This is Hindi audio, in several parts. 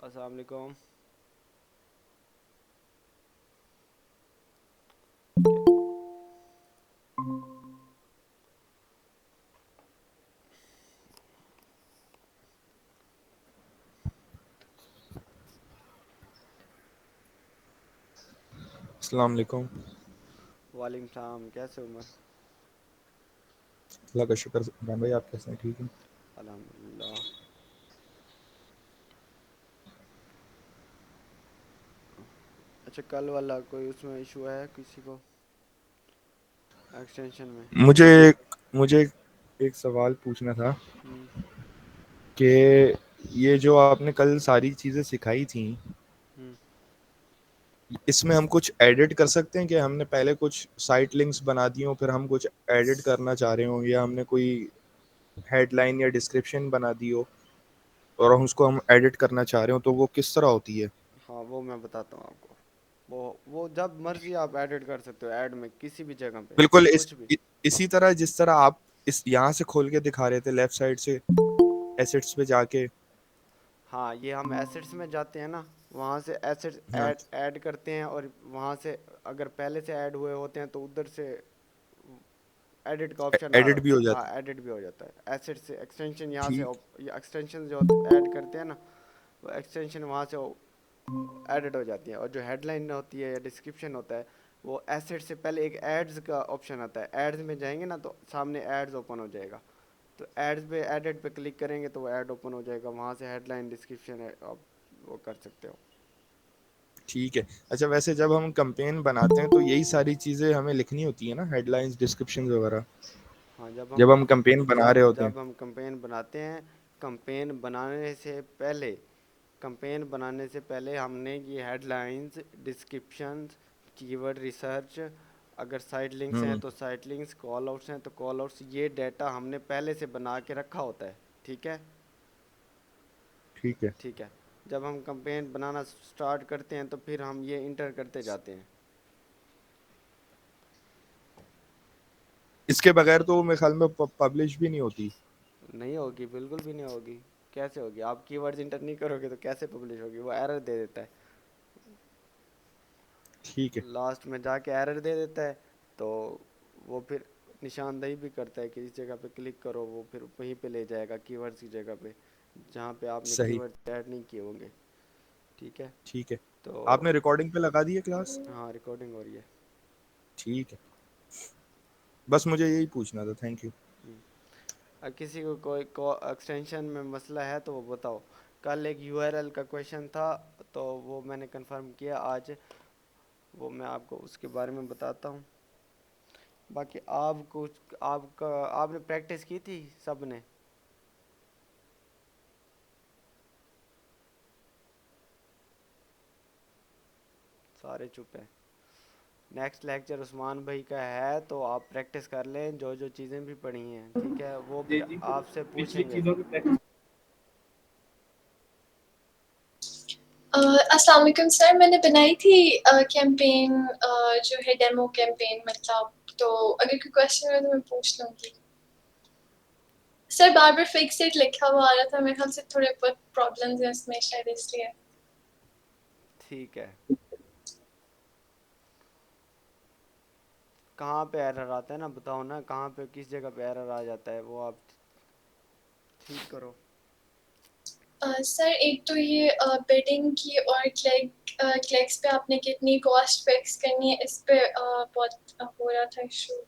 अस्सलाम वालेकुम। क्या- अस्सलाम वालेकुम। वालेकुम सलाम, कैसे उमर? अल्लाह का शुक्र। इमरान भाई आप कैसे हैं? ठीक हैं? अल्हम्दुलिल्लाह। अच्छा, कल वाला कोई उसमें इशू है किसी को एक्सटेंशन में? मुझे मुझे एक सवाल पूछना था हम्म। कि ये जो आपने कल सारी चीज़ें सिखाई थी, हम्म। इसमें हम कुछ एडिट कर सकते हैं कि हमने पहले कुछ साइट लिंक्स बना दी हों, फिर हम कुछ एडिट करना चाह रहे हों, या हमने कोई हेडलाइन या डिस्क्रिप्शन बना दी हो और हम उसको हम एडिट करना चाह रहे हो, तो वो किस तरह होती है? हाँ, वो मैं बताता हूँ आपको। वो जब मर्जी आप एडिट कर सकते हो, ऐड में किसी भी जगह पे बिल्कुल कुछ भी। इसी तरह जिस तरह आप इस यहाँ से खोल के दिखा रहे थे, लेफ्ट साइड से एसेट्स पे जाके। हाँ, ये हम एसेट्स में जाते हैं ना, वहाँ से एसेट्स हाँ, ऐड ऐड करते हैं, और वहाँ से अगर पहले से ऐड हुए होते हैं तो उधर से एडिट का ऑप्शन आ एडिट भी हो हाँ, जाता है। एडिट भी हो जाता है एसिड से। एक्सटेंशन यहाँ से ठीक। ये एक्सटेंशन जो ऐड करते हैं ना, वो एक्सटेंशन वहाँ से एडिट हो जाती है। और जो हेडलाइन होती है या डिस्क्रिप्शन होता है, वो एसिड से पहले एक एड्स का ऑप्शन आता है। एड्स में जाएंगे ना तो सामने एड्स ओपन हो जाएगा। तो एड्स पे एडिट पे क्लिक करेंगे तो वो ऐड ओपन हो जाएगा, वहाँ से हेडलाइन डिस्क्रिप्शन आप वो कर सकते हो। ठीक है। अच्छा, वैसे जब हम कैंपेन बनाते हैं तो यही सारी चीज़ें हमें लिखनी होती है ना, हेडलाइंस, डिस्क्रिप्शन वगैरह, हाँ, जब हम कैंपेन बना रहे होते हैं? जब हम कंपेन बनाते हैं, कंपेन बनाने से पहले कंपेन बनाने से पहले हमने ये हेडलाइंस, डिस्क्रिप्शंस, कीवर्ड रिसर्च, अगर साइट लिंक्स हैं हम्म। तो साइट लिंक्स, कॉल आउट्स हैं तो कॉल आउट्स, ये डाटा हमने पहले से बना के रखा होता है। ठीक है। ठीक है। ठीक है। जब हम कंपेन बनाना स्टार्ट करते हैं तो फिर हम ये इंटर करते जाते हैं। इसके बगैर तो मेरे ख्याल में पब्लिश भी नहीं होती। नहीं होगी, बिल्कुल भी नहीं होगी। कैसे होगी? आप कीवर्ड्स इंटर नहीं करोगे तो कैसे पब्लिश होगी? वो एरर दे देता है। ठीक है। लास्ट में जाके एरर दे देता है। तो वो फिर निशानदेही भी करता है कि इस जगह पे क्लिक करो, वो फिर वहीं पे ले जाएगा कीवर्ड्स की जगह पे जहाँ पे आपने सही। कीवर्ड ऐड नहीं किए होंगे। ठीक है। ठीक है। तो आपने रिकॉर्डिंग पे लगा दी है क्लास? हाँ, रिकॉर्डिंग हो रही है। ठीक है। बस मुझे यही पूछना था, थैंक यू। किसी को कोई एक्सटेंशन में मसला है तो वो बताओ। कल एक यूआरएल का क्वेश्चन था, तो वो मैंने कंफर्म किया आज। वो मैं आपको उसके बारे में बताता हूँ। बाकी आप कुछ आपका आपने प्रैक्टिस की थी सब ने? सारे चुप हैं। नेक्स्ट लेक्चर उस्मान भाई का है, तो आप प्रैक्टिस कर लें जो जो चीज़ें भी पढ़ी हैं। ठीक है, वो फिर आपसे पिछली पूछेंगे। चीज़ों की प्रैक्टिस। अस्सलाम वालेकुम सर, मैंने बनाई थी कैंपेन, जो है डेमो कैंपेन मतलब। तो अगर कोई क्वेश्चन है तो मैं पूछ लूँगी। Sir bar bar fix it लिखा हुआ आ रहा था, मेरे ख्याल से थोड़े बहुत प्रॉब्लम्स हैं इसमें शायद इसलिए। ठीक है। कहाँ पे एरर आता है ना, बताओ ना, कहाँ पे किस जगह पे एरर आ जाता है, वो आप ठीक करो। सर एक तो ये बिडिंग की और क्लिक्स पे आपने कितनी कॉस्ट फिक्स करनी है, इस पे बहुत हो रहा था इशू।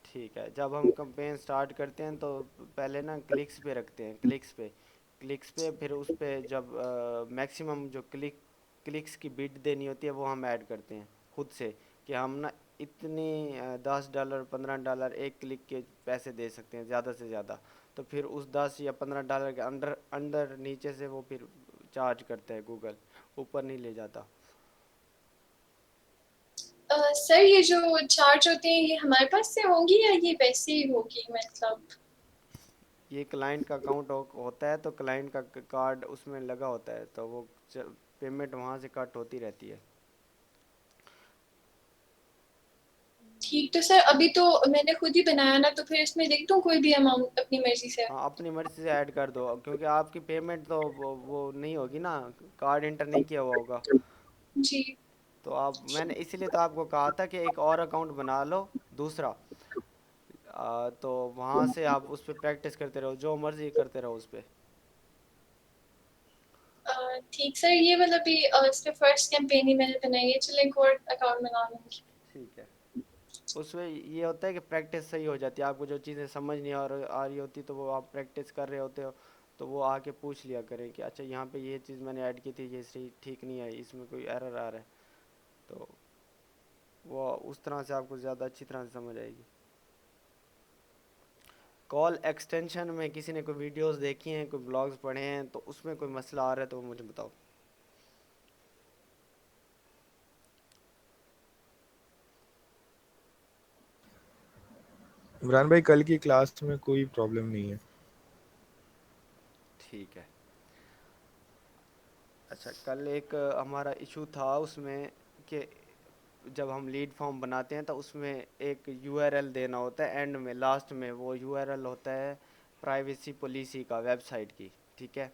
ठीक है, जब हम कंपेन स्टार्ट करते हैं तो पहले ना क्लिक्स पे रखते हैं। क्लिक्स पे फिर उस पे जब मैक्सिमम जो क्लिक्स की बिड देनी होती है वो हम ऐड करते हैं खुद से, कि हम ना इतनी $10 $15 एक क्लिक के पैसे दे सकते हैं ज़्यादा से ज़्यादा। तो फिर उस 10 या $15 के अंदर अंदर नीचे से वो फिर चार्ज करता है गूगल, ऊपर नहीं ले जाता। सर ये जो चार्ज होते हैं ये हमारे पास से होंगी या ये वैसे ही होगी मतलब? ये क्लाइंट का अकाउंट होता है, तो क्लाइंट का कार्ड उसमें लगा होता है, तो वो पेमेंट वहाँ से कट होती रहती है। ठीक, तो सर अभी तो मैंने खुद ही बनाया ना, तो फिर इसमें लिख दूँ कोई भी अमाउंट अपनी मर्जी से? हाँ, अपनी मर्जी से ऐड कर दो क्योंकि आपकी पेमेंट तो वो नहीं होगी ना, कार्ड इंटर नहीं किया हुआ होगा। जी। तो आप, मैंने इसीलिए तो आपको कहा था कि एक और अकाउंट बना लो दूसरा। तो वहाँ से आप उस पर प्रैक्टिस करते रहो, जो मर्जी करते रहो उस पर। ठीक सर, ये वाला भी इस पे फर्स्ट कैंपेन ही मैंने बनाई है, चलो एक और अकाउंट बना लूँगी। ठीक है। उसमें ये होता है कि प्रैक्टिस सही हो जाती है, आपको जो चीज़ें समझ नहीं आ रही होती तो वो आप प्रैक्टिस कर रहे होते हो, तो वो आके पूछ लिया करें कि अच्छा यहाँ पे ये चीज़ मैंने ऐड की थी, ये सही ठीक नहीं है, इसमें कोई एरर आ रहा है। तो वो उस तरह से आपको ज़्यादा अच्छी तरह से समझ आएगी। कॉल एक्सटेंशन में किसी ने कोई वीडियोस देखी हैं, कोई ब्लॉग्स पढ़े हैं, तो उसमें कोई मसला आ रहा है तो वो मुझे बताओ। इमरान भाई कल की क्लास में कोई प्रॉब्लम नहीं है। ठीक है। अच्छा, कल एक हमारा इशू था उसमें कि जब हम लीड फॉर्म बनाते हैं तो उसमें एक यूआरएल देना होता है एंड में, लास्ट में वो यूआरएल होता है प्राइवेसी पॉलिसी का, वेबसाइट की। ठीक है।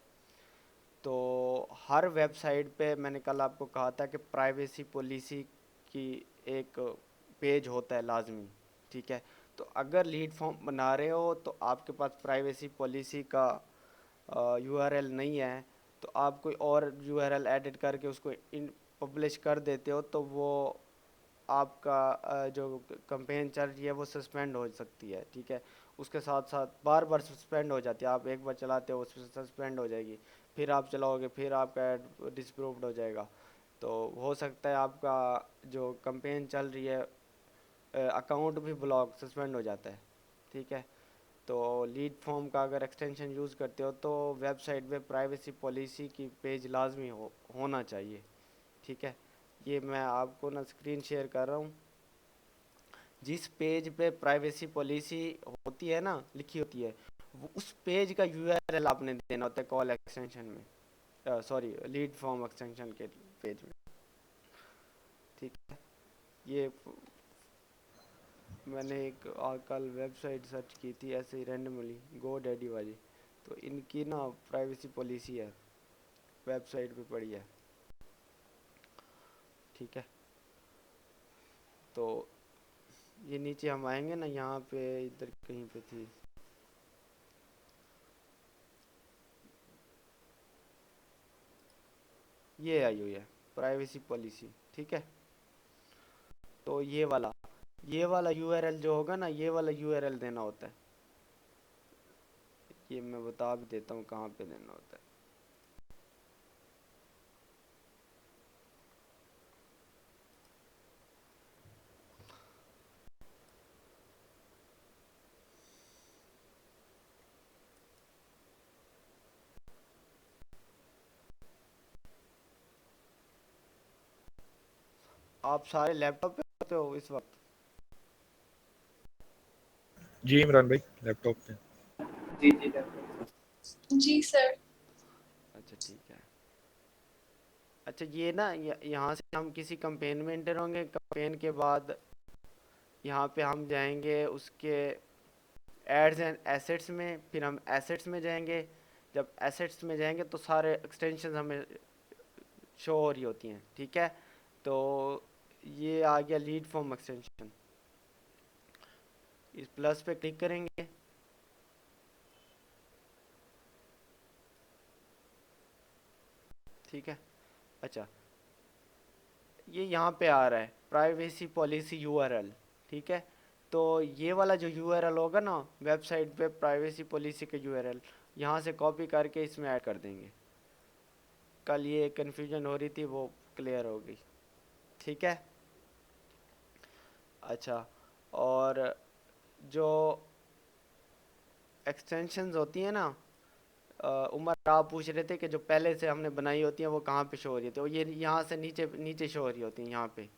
तो हर वेबसाइट पे मैंने कल आपको कहा था कि प्राइवेसी पॉलिसी की एक पेज होता है लाजमी। ठीक है। तो अगर लीड फॉर्म बना रहे हो तो आपके पास प्राइवेसी पॉलिसी का यूआरएल नहीं है, तो आप कोई और यूआरएल एडिट करके उसको इन पब्लिश कर देते हो, तो वो आपका जो कंपेन चल रही है वो सस्पेंड हो सकती है। ठीक है। उसके साथ साथ बार बार सस्पेंड हो जाती है, आप एक बार चलाते हो उसमें सस्पेंड हो जाएगी, फिर आप चलाओगे फिर आपका ऐड डिसप्रूव्ड हो जाएगा। तो हो सकता है आपका जो कंपेन चल रही है अकाउंट भी ब्लॉक सस्पेंड हो जाता है। ठीक है। तो लीड फॉर्म का अगर एक्सटेंशन यूज़ करते हो तो वेबसाइट पे प्राइवेसी पॉलिसी की पेज लाजमी होना चाहिए। ठीक है। ये मैं आपको ना स्क्रीन शेयर कर रहा हूँ। जिस पेज पे प्राइवेसी पॉलिसी होती है ना, लिखी होती है, वो उस पेज का यूआरएल आपने देना होता है कॉल एक्सटेंशन में, सॉरी लीड फॉर्म एक्सटेंशन के पेज में। ठीक है। ये मैंने एक कल वेबसाइट सर्च की थी ऐसे ही रैंडमली, गो डैडी वाली, तो इनकी ना प्राइवेसी पॉलिसी है, वेबसाइट पे पड़ी है। ठीक है। तो ये नीचे हम आएंगे ना, यहाँ पे इधर कहीं पे थी, ये आई हुई है प्राइवेसी पॉलिसी। ठीक है। तो ये वाला यूआरएल जो होगा ना, ये वाला यूआरएल देना होता है। ये मैं बता भी देता हूँ कहाँ पे देना होता है। आप सारे लैपटॉप पे होते हो इस वक्त? जी इमरान भाई लैपटॉप पे। जी सर। अच्छा ठीक है। अच्छा, ये ना यहाँ से हम किसी कंपेन में एंटर होंगे, कंपेन के बाद यहाँ पे हम जाएंगे उसके एड्स एंड एसेट्स में, फिर हम एसेट्स में जाएंगे। जब एसेट्स में जाएंगे तो सारे एक्सटेंशन हमें शो हो रही होती हैं। ठीक है। तो ये आ गया लीड फॉर्म एक्सटेंशन, इस प्लस पे क्लिक करेंगे। ठीक है। अच्छा, ये यहाँ पे आ रहा है प्राइवेसी पॉलिसी यूआरएल। ठीक है। तो ये वाला जो यूआरएल होगा ना वेबसाइट पे प्राइवेसी पॉलिसी का यूआरएल, यहाँ से कॉपी करके इसमें ऐड कर देंगे। कल ये कन्फ्यूजन हो रही थी वो क्लियर हो गई। ठीक है। अच्छा, और जो एक्सटेंशंस होती हैं ना, उमर आप पूछ रहे थे कि जो पहले से हमने बनाई होती हैं वो कहाँ पे शो हो रही है, तो ये यहाँ से नीचे नीचे शो हो रही होती हैं। यहाँ पे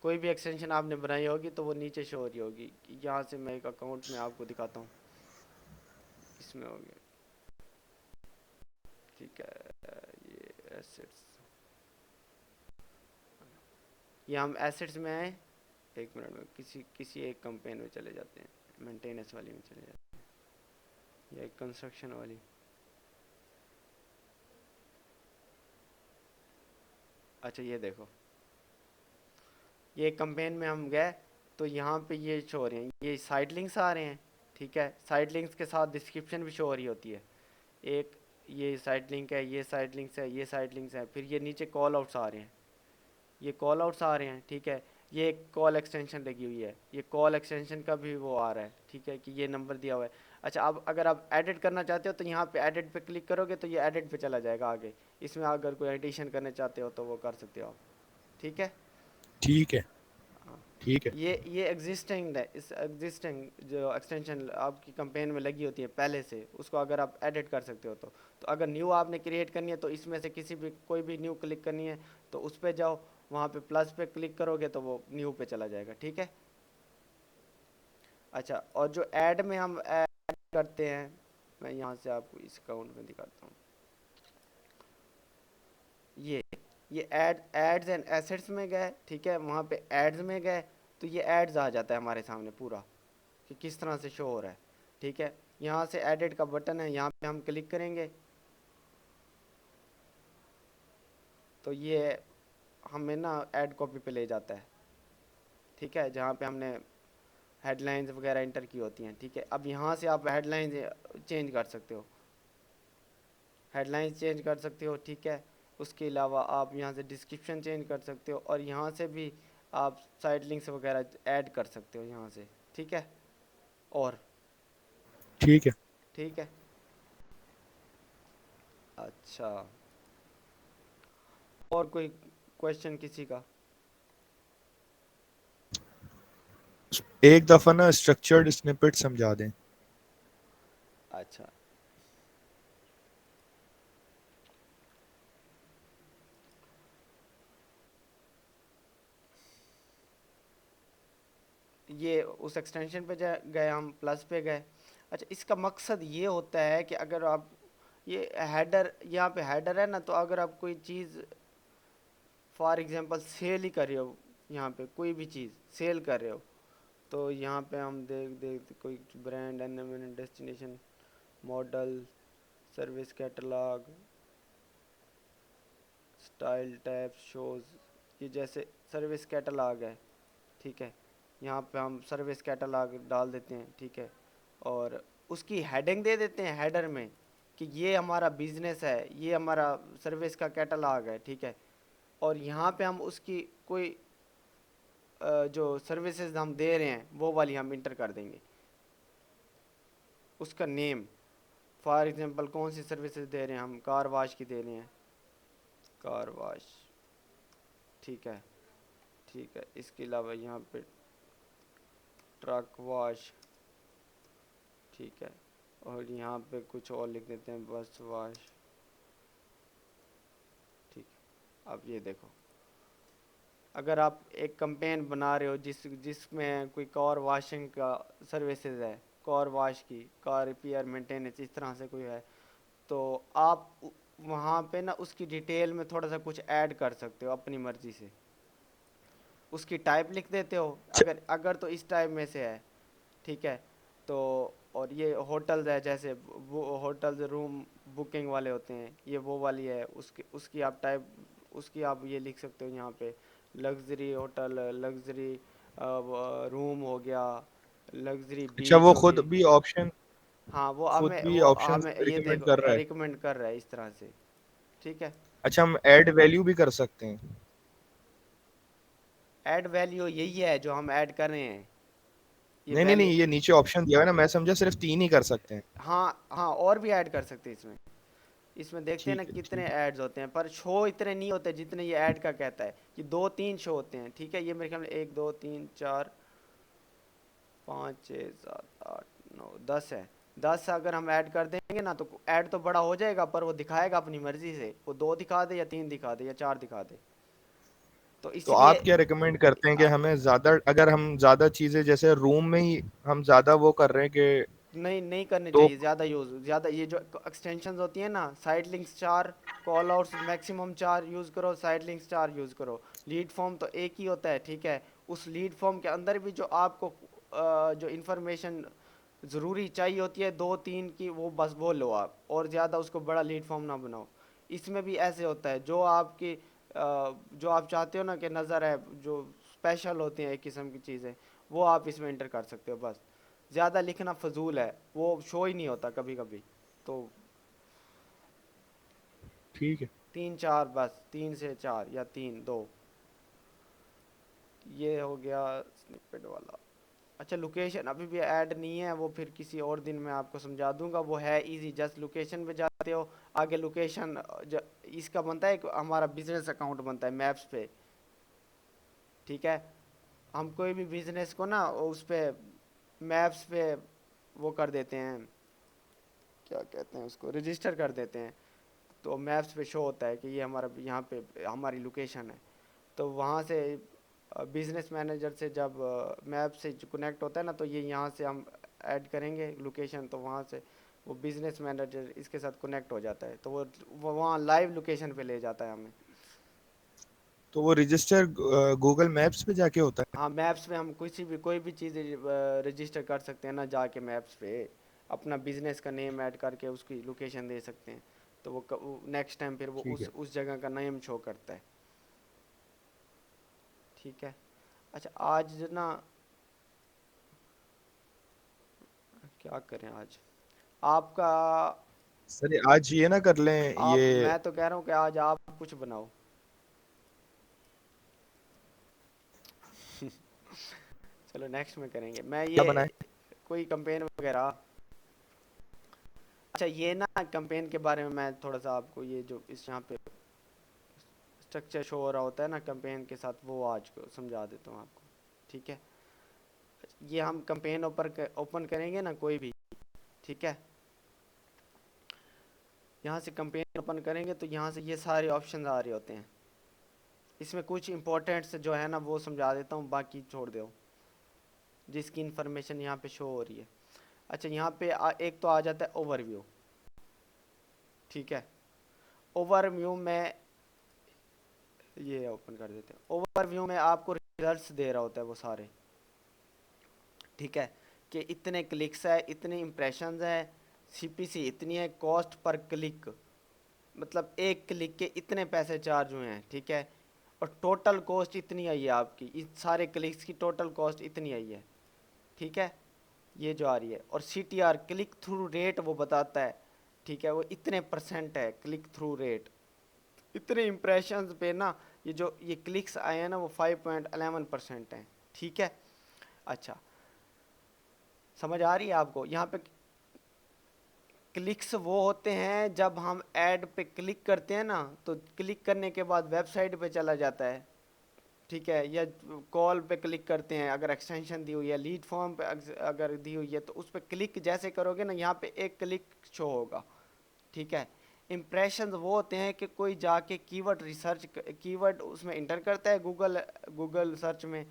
कोई भी एक्सटेंशन आपने बनाई होगी तो वो नीचे शो हो रही होगी। यहाँ से मैं एक अकाउंट में आपको दिखाता हूँ, इसमें हो गया। ठीक है। ये एसेट्स, ये हम एसेट्स में आए, एक मिनट में किसी किसी एक कंपेन में चले जाते हैं, मेंटेनेंस वाली में चले जाते हैं या एक कंस्ट्रक्शन वाली। अच्छा ये देखो, ये कंपेन में हम गए तो यहाँ पे ये शो हो रहे हैं, ये साइड लिंक्स आ रहे हैं, ठीक है। साइड लिंक्स के साथ डिस्क्रिप्शन भी शो हो रही होती है। एक ये साइड लिंक है, ये साइड लिंक्स है, ये साइड लिंक्स है, फिर ये नीचे कॉल आउट्स आ रहे हैं, ये कॉल आउट्स आ रहे हैं, ठीक है। ये एक कॉल एक्सटेंशन लगी हुई है, ये कॉल एक्सटेंशन का भी वो आ रहा है, ठीक है, कि ये नंबर दिया हुआ है। अच्छा, अब अगर आप एडिट करना चाहते हो तो यहाँ पे एडिट पे क्लिक करोगे तो ये एडिट पे चला जाएगा आगे। इसमें अगर कोई एडिशन करना चाहते हो तो वो कर सकते हो आप, ठीक है। ठीक है। हाँ, ठीक है। ये एग्जिस्टिंग है, इस एग्जिस्टिंग जो एक्सटेंशन आपकी कंपेन में लगी होती है पहले से, उसको अगर आप एडिट कर सकते हो तो अगर न्यू आपने क्रिएट करनी है तो इसमें से किसी भी कोई भी न्यू क्लिक करनी है तो उस पर जाओ, वहाँ पे प्लस पे क्लिक करोगे तो वो न्यू पे चला जाएगा, ठीक है। अच्छा, और जो ऐड में हम ऐड करते हैं, मैं यहाँ से आपको इस अकाउंट में दिखाता हूँ। ये ये एड्स एंड एसेट्स में गए, ठीक है, वहाँ पे एड्स में गए तो ये एड्स आ जाता है हमारे सामने पूरा कि किस तरह से शो हो रहा है, ठीक है। यहाँ से एडिट का बटन है, यहाँ पे हम क्लिक करेंगे तो ये हमें ना ऐड कॉपी पे ले जाता है, ठीक है, जहाँ पे हमने हेडलाइंस वगैरह इंटर की होती हैं, ठीक है। अब यहाँ से आप हेडलाइंस चेंज कर सकते हो, हेडलाइंस चेंज कर सकते हो, ठीक है। उसके अलावा आप यहाँ से डिस्क्रिप्शन चेंज कर सकते हो और यहाँ से भी आप साइड लिंक्स वगैरह ऐड कर सकते हो यहाँ से, ठीक है। और ठीक है। ठीक है। अच्छा, और कोई क्वेश्चन किसी का? एक दफा ना स्ट्रक्चर्ड स्निपेट समझा दें। अच्छा, ये उस एक्सटेंशन पे गए हम, प्लस पे गए। अच्छा, इसका मकसद ये होता है कि अगर आप ये हेडर, यहाँ पे हेडर है ना, तो अगर आप कोई चीज़ फॉर एग्जांपल सेल ही कर रहे हो, यहाँ पे कोई भी चीज़ सेल कर रहे हो तो यहाँ पे हम देख देख कोई brand, an destination, model, service catalog, style tab shows, ये जैसे सर्विस कैटलॉग है, ठीक है। यहाँ पे हम सर्विस कैटलॉग डाल देते हैं, ठीक है, और उसकी हेडिंग दे देते हैं हेडर में कि ये हमारा बिजनेस है, ये हमारा सर्विस का कैटलॉग है, ठीक है। और यहाँ पे हम उसकी कोई जो सर्विसेज हम दे रहे हैं वो वाली हम इंटर कर देंगे, उसका नेम, फॉर एग्जांपल कौन सी सर्विसेज दे रहे हैं, हम कार वाश की दे रहे हैं, कार वाश, ठीक है, ठीक है। इसके अलावा यहाँ पे ट्रक वॉश, ठीक है, और यहाँ पे कुछ और लिख देते हैं, बस वॉश, ठीक है। अब ये देखो, अगर आप एक कंपेन बना रहे हो जिसमें कोई कार वॉशिंग का सर्विसेज है, कार वॉश की, कार रिपेयर मेंटेनेंस, इस तरह से कोई है, तो आप वहाँ पे ना उसकी डिटेल में थोड़ा सा कुछ ऐड कर सकते हो अपनी मर्ज़ी से, उसकी टाइप लिख देते हो, अगर अगर तो इस टाइप में से है, ठीक है। तो और ये होटल्स है, जैसे वो होटल्स रूम बुकिंग वाले होते हैं, ये वो वाली है, उसकी उसकी आप टाइप, उसकी आप ये लिख सकते हो यहाँ पे, लग्जरी होटल, लग्जरी रूम हो गया, लग्जरी अच्छा, बीच वो हो खुद गई। भी ऑप्शन, हाँ, खुद भी वो ऑप्शंस हमें ये रिकमेंड देखो कर रहा है। रिकमेंड कर रहा है इस तरह से, ठीक है। अच्छा, हम ऐड वैल्यू भी कर सकते हैं। ऐड वैल्यू यही है जो हम ऐड कर रहे हैं, ये नहीं नहीं वैल्यू। नहीं, ये नीचे ऑप्शन दिया है ना, मैं समझा सिर्फ 3 ही कर सकते हैं। हाँ हाँ, और भी ऐड कर सकते हैं इसमें, इसमें देखते हैं ना ठीक है। कितने ठीक है। ऐड्स होते हैं, पर शो इतने नहीं होते जितने ये ऐड का कहता है कि 2-3 शो होते हैं, ठीक है। ये मेरे ख्याल में 1 2 3 4 5 6 7 8 9 10 है। 10 अगर हम ऐड कर देंगे ना तो ऐड तो बड़ा हो जाएगा, पर वो दिखाएगा अपनी मर्जी से, वो 2 दिखा दे या 3 दिखा दे या 4 दिखा दे, तो तो इसलिए आप क्या रिकमेंड करते हैं कि आ, हमें ज्यादा, अगर हम ज्यादा चीजें जैसे रूम में ही हम ज्यादा वो कर रहे हैं कि नहीं नहीं करने तो चाहिए ज़्यादा यूज़, ज़्यादा ये जो एक्सटेंशंस होती हैं ना, side links 4, call outs maximum 4 use करो, साइड लिंक्स 4 यूज़ करो, लीड फॉर्म तो एक ही होता है, ठीक है। उस लीड फॉर्म के अंदर भी जो आपको जो इंफॉर्मेशन ज़रूरी चाहिए होती है 2-3 की, वो बस वो लो आप, और ज़्यादा उसको बड़ा लीड फॉर्म ना बनाओ। इसमें भी ऐसे होता है, जो आपकी जो आप चाहते हो ना कि नज़र है, जो स्पेशल होती हैं एक किस्म की चीज़ें, वो आप इसमें इंटर कर सकते हो। बस ज़्यादा लिखना फजूल है, वो शो ही नहीं होता कभी कभी। तो ठीक है। 3-4, बस 3 से 4 या 3-2, ये हो गया स्निपेट वाला। अच्छा, लोकेशन अभी भी ऐड नहीं है, वो फिर किसी और दिन मैं आपको समझा दूंगा। वो है इजी, जस्ट लोकेशन पे जाते हो, आगे लोकेशन इसका बनता है एक हमारा बिजनेस अकाउंट बनता है मैप्स पे। ठीक है, हम कोई भी बिजनेस को ना उस पे मैप्स पे वो कर देते हैं, क्या कहते हैं उसको, रजिस्टर कर देते हैं। तो मैप्स पे शो होता है कि ये हमारा यहाँ पे हमारी लोकेशन है। तो वहाँ से बिजनेस मैनेजर से जब मैप से कनेक्ट होता है ना, तो ये यहाँ से हम ऐड करेंगे लोकेशन, तो वहाँ से वो बिजनेस मैनेजर इसके साथ कनेक्ट हो जाता है, तो वो वहाँ लाइव लोकेशन पे ले जाता है हमें। तो वो रजिस्टर गूगल मैप्स पे जाके होता है? हाँ, मैप्स पे हम कोई भी चीज़ रजिस्टर कर सकते हैं ना, जाके मैप्स पे अपना बिजनेस का नेम ऐड करके उसकी लोकेशन दे सकते हैं। तो वो नेक्स्ट टाइम फिर वो ठीक है। उस जगह का नेम शो करता है। ठीक है। अच्छा, आज ना क्या करें आज, आपका सर आज ये ना कर लें आप, ये। मैं तो कह रहा हूँ कि आज आप कुछ बनाओ। चलो नेक्स्ट में करेंगे, मैं क्या ये बनाए? कोई कंपेन वगैरह। अच्छा, ये ना कंपेन के बारे में मैं थोड़ा सा आपको, ये जो इस यहाँ पे स्ट्रक्चर शो हो रहा होता है ना कंपेन के साथ, वो आज को समझा देता हूँ आपको। ठीक है, ये हम कंपेन ओपन करेंगे ना कोई भी। ठीक है, यहाँ से कंपेन ओपन करेंगे तो यहाँ से ये सारे ऑप्शन आ रहे होते हैं। इसमें कुछ इंपॉर्टेंट से जो है ना वो समझा देता हूँ, बाकी छोड़ दो, जिसकी इंफॉर्मेशन यहाँ पे शो हो रही है। अच्छा, यहाँ पे एक तो आ जाता है ओवरव्यू। ठीक है, ओवरव्यू में ये ओपन कर देते हैं। ओवरव्यू में आपको रिजल्ट्स दे रहा होता है वो सारे। ठीक है, कि इतने क्लिक्स है, इतने इम्प्रेशंस है, सीपीसी इतनी है, कॉस्ट पर क्लिक, मतलब एक क्लिक के इतने पैसे चार्ज हुए हैं। ठीक है, और टोटल कॉस्ट इतनी आई है आपकी, इस सारे क्लिक्स की टोटल कॉस्ट इतनी आई है। ठीक है, ये जो आ रही है। और CTR क्लिक थ्रू रेट वो बताता है। ठीक है, वो इतने परसेंट है क्लिक थ्रू रेट, इतने इम्प्रेशंस पे ना, ये क्लिक्स आए हैं ना, वो 5.11% हैं। ठीक है। अच्छा, समझ आ रही है आपको? यहाँ पे क्लिक्स वो होते हैं जब हम ऐड पे क्लिक करते हैं ना, तो क्लिक करने के बाद वेबसाइट पे चला जाता है। ठीक है, या कॉल पे क्लिक करते हैं अगर एक्सटेंशन दी हुई है, लीड फॉर्म पे अगर दी हुई है, तो उस पर क्लिक जैसे करोगे ना, यहाँ पे एक क्लिक शो होगा। ठीक है, इम्प्रेशन वो होते हैं कि कोई जाके कीवर्ड उसमें इंटर करता है गूगल सर्च में,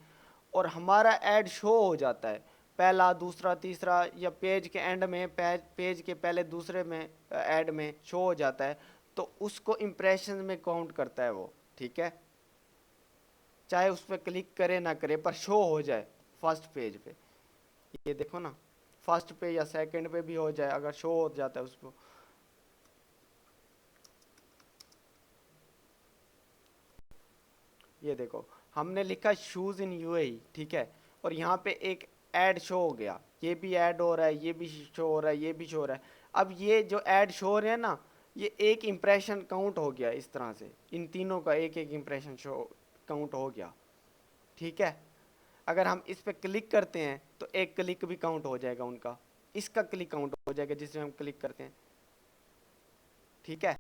और हमारा ऐड शो हो जाता है, पहला, दूसरा, तीसरा, या पेज के एंड में, पेज के पहले दूसरे में ऐड में शो हो जाता है। तो उसको इम्प्रेशन में काउंट करता है वो। ठीक है, चाहे उस पर क्लिक करे ना करे, पर शो हो जाए फर्स्ट पेज पे। ये देखो ना, फर्स्ट पे या सेकंड पे भी हो जाए, अगर शो हो जाता है उसको। ये देखो, हमने लिखा शूज़ इन यूएई। ठीक है, और यहाँ पे एक ऐड शो हो गया, ये भी ऐड हो रहा है, ये भी शो हो रहा है, ये भी शो हो रहा है। अब ये जो ऐड शो हो रहे हैं ना, ये एक इम्प्रेशन काउंट हो गया इस तरह से, इन तीनों का एक एक इम्प्रेशन शो काउंट हो गया। ठीक है, अगर हम इस पर क्लिक करते हैं तो एक क्लिक भी काउंट हो जाएगा उनका, इसका क्लिक काउंट हो जाएगा जिसमें हम क्लिक करते हैं। ठीक है,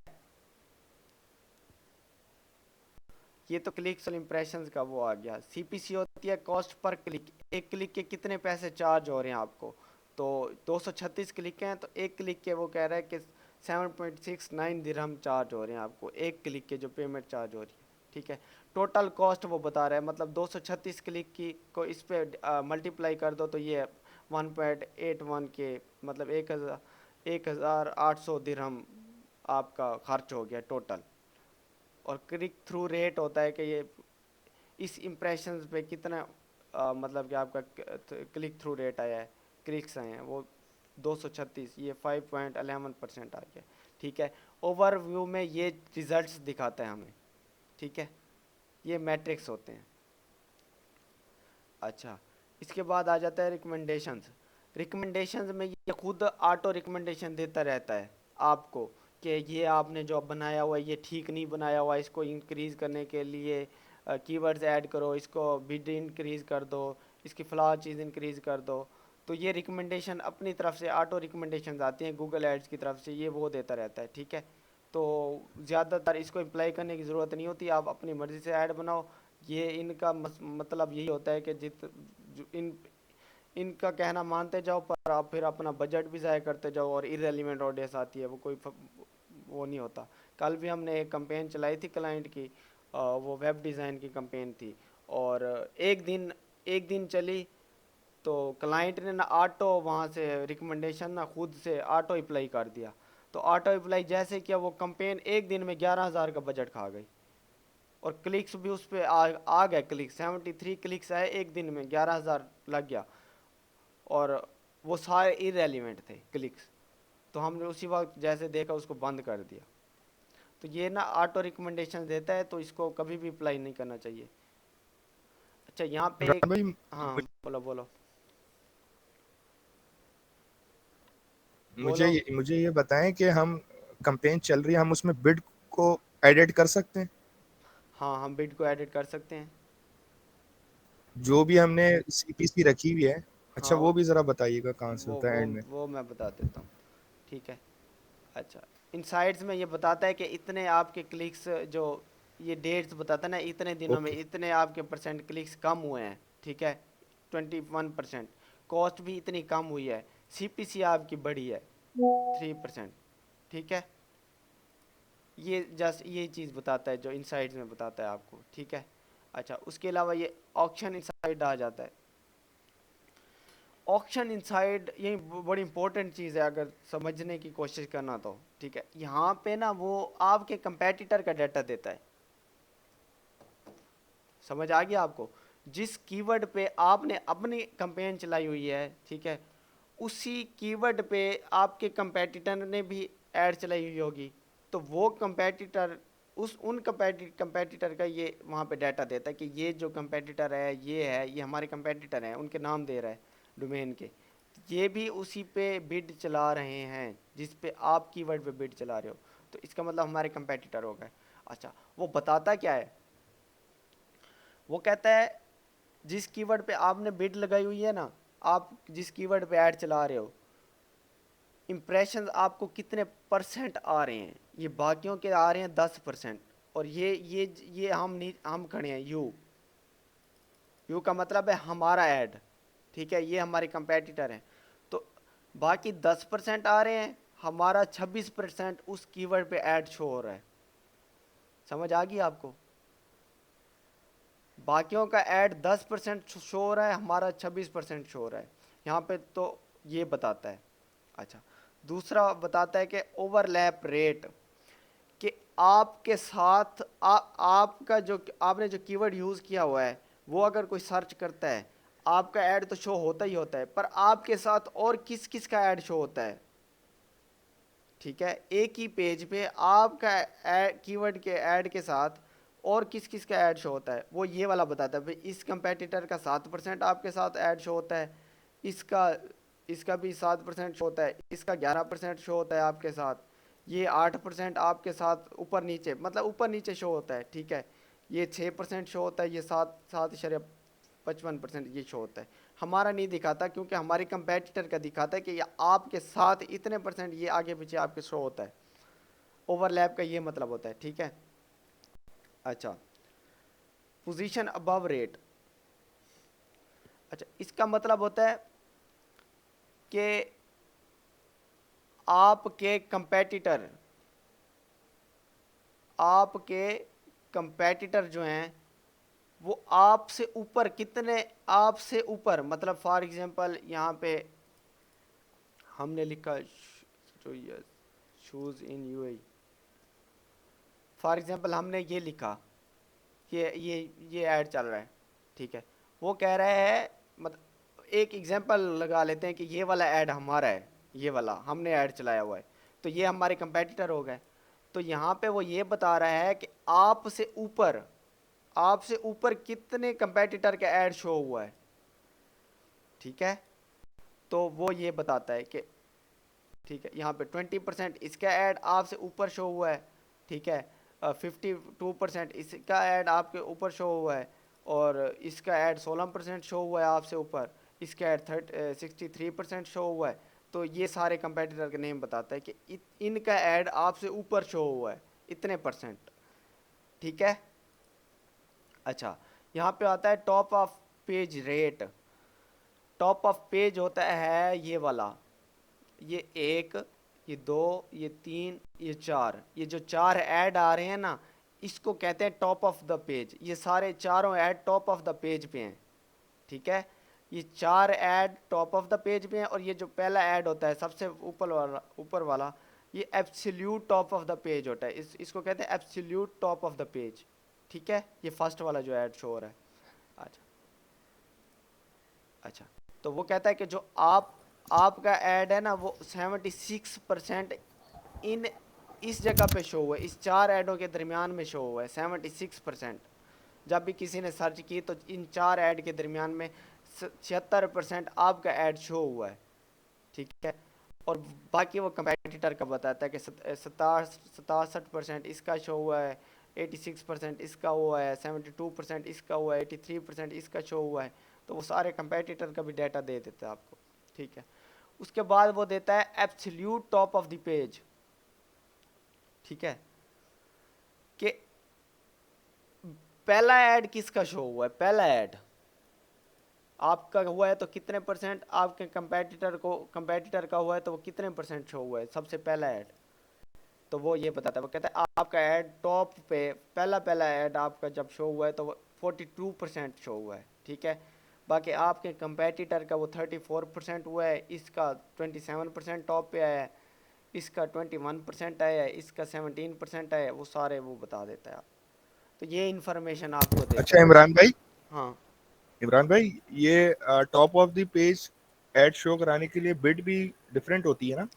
ये तो क्लिक्स और इम्प्रेशंस का वो आ गया। CPC होती है कॉस्ट पर क्लिक, एक क्लिक के कितने पैसे चार्ज हो रहे हैं आपको। तो 236 क्लिक हैं, तो एक क्लिक के वो कह रहा है कि 7.69 दिरहम चार्ज हो रहे हैं आपको, एक क्लिक के जो पेमेंट चार्ज हो रही है। ठीक है, टोटल कॉस्ट वो बता रहा है, मतलब 236 क्लिक की को इस पे मल्टीप्लाई कर दो, तो ये 1.81 के, मतलब 1,800 दिरहम आपका खर्च हो गया टोटल। और क्लिक थ्रू रेट होता है कि ये इस इम्प्रेशंस पे कितना मतलब कि आपका क्लिक थ्रू रेट आया है, क्लिक्स आए हैं वो 236, ये 5.11% आ गया। ठीक है, ओवरव्यू में ये रिजल्ट्स दिखाता है हमें। ठीक है, ये मैट्रिक्स होते हैं। अच्छा, इसके बाद आ जाता है रिकमेंडेशंस। रिकमेंडेशंस में ये खुद ऑटो रिकमेंडेशन देता रहता है आपको कि ये आपने जो बनाया हुआ है ये ठीक नहीं बनाया हुआ, इसको इंक्रीज़ करने के लिए कीवर्ड्स ऐड करो, इसको बिड इंक्रीज़ कर दो, इसकी फ़लाँ चीज़ इंक्रीज़ कर दो। तो ये रिकमेंडेशन अपनी तरफ से ऑटो रिकमेंडेशंस आती हैं गूगल एड्स की तरफ से, ये वो देता रहता है। ठीक है, तो ज़्यादातर इसको अप्लाई करने की ज़रूरत नहीं होती, आप अपनी मर्ज़ी से ऐड बनाओ। ये इनका मतलब यही होता है कि इनका कहना मानते जाओ, पर आप फिर अपना बजट भी ज़ाया करते जाओ और इरेलीवेंट ऑडियंस आती है, वो कोई वो नहीं होता। कल भी हमने एक कैंपेन चलाई थी क्लाइंट की, वो वेब डिज़ाइन की कैंपेन थी, और एक दिन चली, तो क्लाइंट ने ना ऑटो वहाँ से रिकमेंडेशन ना खुद से ऑटो अप्लाई कर दिया। तो ऑटो अप्लाई जैसे किया, वो कैंपेन एक दिन में 11,000 का बजट खा गई, और क्लिक्स भी उस पर आ गए, क्लिक 73 क्लिक्स आए एक दिन में, 11,000 लग गया, और वो सारे इरेलीवेंट थे क्लिक्स। तो हमने उसी वक्त जैसे देखा उसको बंद कर दिया। तो ये ना ऑटो रिकमेंडेशन देता है, तो इसको कभी भी अप्लाई नहीं करना चाहिए। अच्छा, यहाँ पे इमरान एक, भाई, हाँ बोलो बोलो मुझे बोलो। मुझे ये बताएं कि हम कैंपेन चल रही है, हम उसमें बिड को एडिट कर सकते हैं? हाँ, हम बिड को एडिट कर सकते हैं। जो भी हमने सीपीसी रखी हुई है, अच्छा हाँ, वो भी जरा बताइएगा कहाँ से वो होता है वो एंड में। वो मैं बता देता हूँ। ठीक है, अच्छा, इनसाइट्स में ये बताता है कि इतने आपके क्लिक्स, जो ये डेट्स बताता है ना, इतने दिनों में ओके। इतने आपके परसेंट क्लिक्स कम हुए हैं। ठीक है, 21%। कॉस्ट भी इतनी कम हुई है, सीपीसी आपकी बढ़ी है 3%। ठीक है, ये जस्ट ये चीज़ बताता है जो इनसाइट्स में बताता है आपको। ठीक है, अच्छा, उसके अलावा ये ऑक्शन इनसाइड आ जाता है। ऑक्शन इनसाइड ये बड़ी इंपॉर्टेंट चीज़ है अगर समझने की कोशिश करना तो। ठीक है, यहाँ पे ना वो आपके कंपेटिटर का डाटा देता है। समझ आ गया आपको? जिस कीवर्ड पे आपने अपनी कैंपेन चलाई हुई है, ठीक है, उसी कीवर्ड पे आपके कंपेटिटर ने भी ऐड चलाई हुई होगी, तो वो कंपेटिटर, उस उन कंपेटिटर का ये वहाँ पे डाटा देता है कि ये जो कंपेटिटर है, ये हमारे कंपेटिटर हैं, उनके नाम दे रहा है डोमेन के। ये भी उसी पे बिड चला रहे हैं जिस पे आप कीवर्ड पे बिड चला रहे हो, तो इसका मतलब हमारे कंपेटिटर हो गए। अच्छा, वो बताता क्या है? वो कहता है जिस कीवर्ड पे आपने बिड लगाई हुई है ना, आप जिस कीवर्ड पे ऐड चला रहे हो, इम्प्रेशन आपको कितने परसेंट आ रहे हैं। ये बाकियों के आ रहे हैं 10%, और ये हम खड़े हैं यू। यू का मतलब है हमारा ऐड। ठीक है, ये हमारे कंपेटिटर हैं। तो बाकी 10% आ रहे हैं, हमारा 26% उस कीवर्ड पे ऐड शो हो रहा है। समझ आ गई आपको? बाकियों का ऐड 10% शो हो रहा है, हमारा 26% शो हो रहा है यहाँ पे, तो ये बताता है। अच्छा, दूसरा बताता है कि ओवरलैप रेट, कि आपके साथ आपका जो आपने जो कीवर्ड यूज़ किया हुआ है, वो अगर कोई सर्च करता है, आपका ऐड तो शो होता ही होता है, पर आपके साथ और किस किस का ऐड शो होता है। ठीक है, एक ही पेज पे आपका कीवर्ड के ऐड के साथ और किस किस का ऐड शो होता है, वो ये वाला बताता है। भाई इस कंपेटिटर का 7% आपके साथ ऐड शो होता है, इसका इसका भी 7% शो होता है, इसका 11% शो होता है आपके साथ, ये 8% आपके साथ ऊपर नीचे, मतलब ऊपर नीचे शो होता है। ठीक है, ये 6% शो होता है, ये 7.55% ये शो होता है। हमारा नहीं दिखाता, क्योंकि हमारे कंपेटिटर का दिखाता है कि ये आपके साथ इतने परसेंट ये आगे पीछे आपके शो होता है। ओवरलैप का ये मतलब होता है। ठीक है, अच्छा, पोजीशन अबव रेट। अच्छा, इसका मतलब होता है कि आपके कंपेटिटर आपके कंपेटिटर जो हैं, वो आपसे ऊपर कितने, आपसे ऊपर मतलब फॉर एग्जांपल यहाँ पे हमने लिखा जो shoes in UAE, for example हमने ये लिखा कि ये ऐड चल रहा है। ठीक है, वो कह रहा है, मतलब एक एग्जांपल लगा लेते हैं कि ये वाला ऐड हमारा है, ये वाला हमने ऐड चलाया हुआ है, तो ये हमारे कंपेटिटर हो गए। तो यहाँ पे वो ये बता रहा है कि आपसे ऊपर कितने कंपेटिटर का ऐड शो हुआ है, ठीक है। तो वो ये बताता है कि ठीक है, यहाँ पे 20% इसका ऐड आपसे ऊपर शो हुआ है, ठीक है। 52% इसका ऐड आपके ऊपर शो हुआ है, और इसका ऐड 16% शो हुआ है आपसे ऊपर, इसका ऐड 63% शो हुआ है। तो ये सारे कंपेटिटर के नेम बताता है कि इनका ऐड आपसे ऊपर शो हुआ है इतने परसेंट, ठीक है। अच्छा, यहाँ पे आता है top of page rate. Top of page होता है ये वाला, ये एक, ये दो, ये तीन, ये चार, ये जो चार ऐड आ रहे हैं ना, इसको कहते हैं टॉप ऑफ द पेज। ये सारे चारों add top of the page पे हैं, ठीक है। ये चार add top of the page पे हैं, और ये जो पहला ऐड होता है सबसे ऊपर वाला, ये absolute top of the page होता है। इसको कहते हैं absolute top of the page, ठीक है। ये फर्स्ट वाला जो ऐड शो हो रहा है। अच्छा, अच्छा, तो वो कहता है कि जो आपका ऐड है ना, वो 76% इन इस जगह पे शो हुआ है, इस चार ऐडों के दरमियान में शो हुआ है 76%। जब भी किसी ने सर्च की तो इन चार ऐड के दरमियान में 76% आपका ऐड शो हुआ है, ठीक है। और बाकी वो कंपेटिटर का बताता है कि 67% इसका शो हुआ है, 86% इसका हुआ है, 72% इसका हुआ है, 83% इसका शो हुआ है। तो वो सारे कंपेटिटर का भी डाटा दे देता है आपको, ठीक है। उसके बाद वो देता है absolute top of the page, ठीक है, कि पहला ऐड किसका शो हुआ है। पहला ऐड आपका हुआ है तो कितने परसेंट, आपके कंपेटिटर का हुआ है तो वो कितने परसेंट शो हुआ है सबसे पहला ऐड। तो वो ये बताता है, वो कहता है आपका ऐड टॉप पे पहला पहला ऐड आपका जब शो हुआ है तो वो 42% शो हुआ है, ठीक है। बाकी आपके कंपेटिटर का वो 34% हुआ है, इसका 27% टॉप पे आया है, इसका 21% आया है, इसका 17% आया है। वो सारे वो बता देता है आप। तो ये इन्फॉर्मेशन आपको देता अच्छा है। इमरान भाई, हाँ, ये top of the page add show कराने के लिए बिड भी डिफरेंट होती है ना?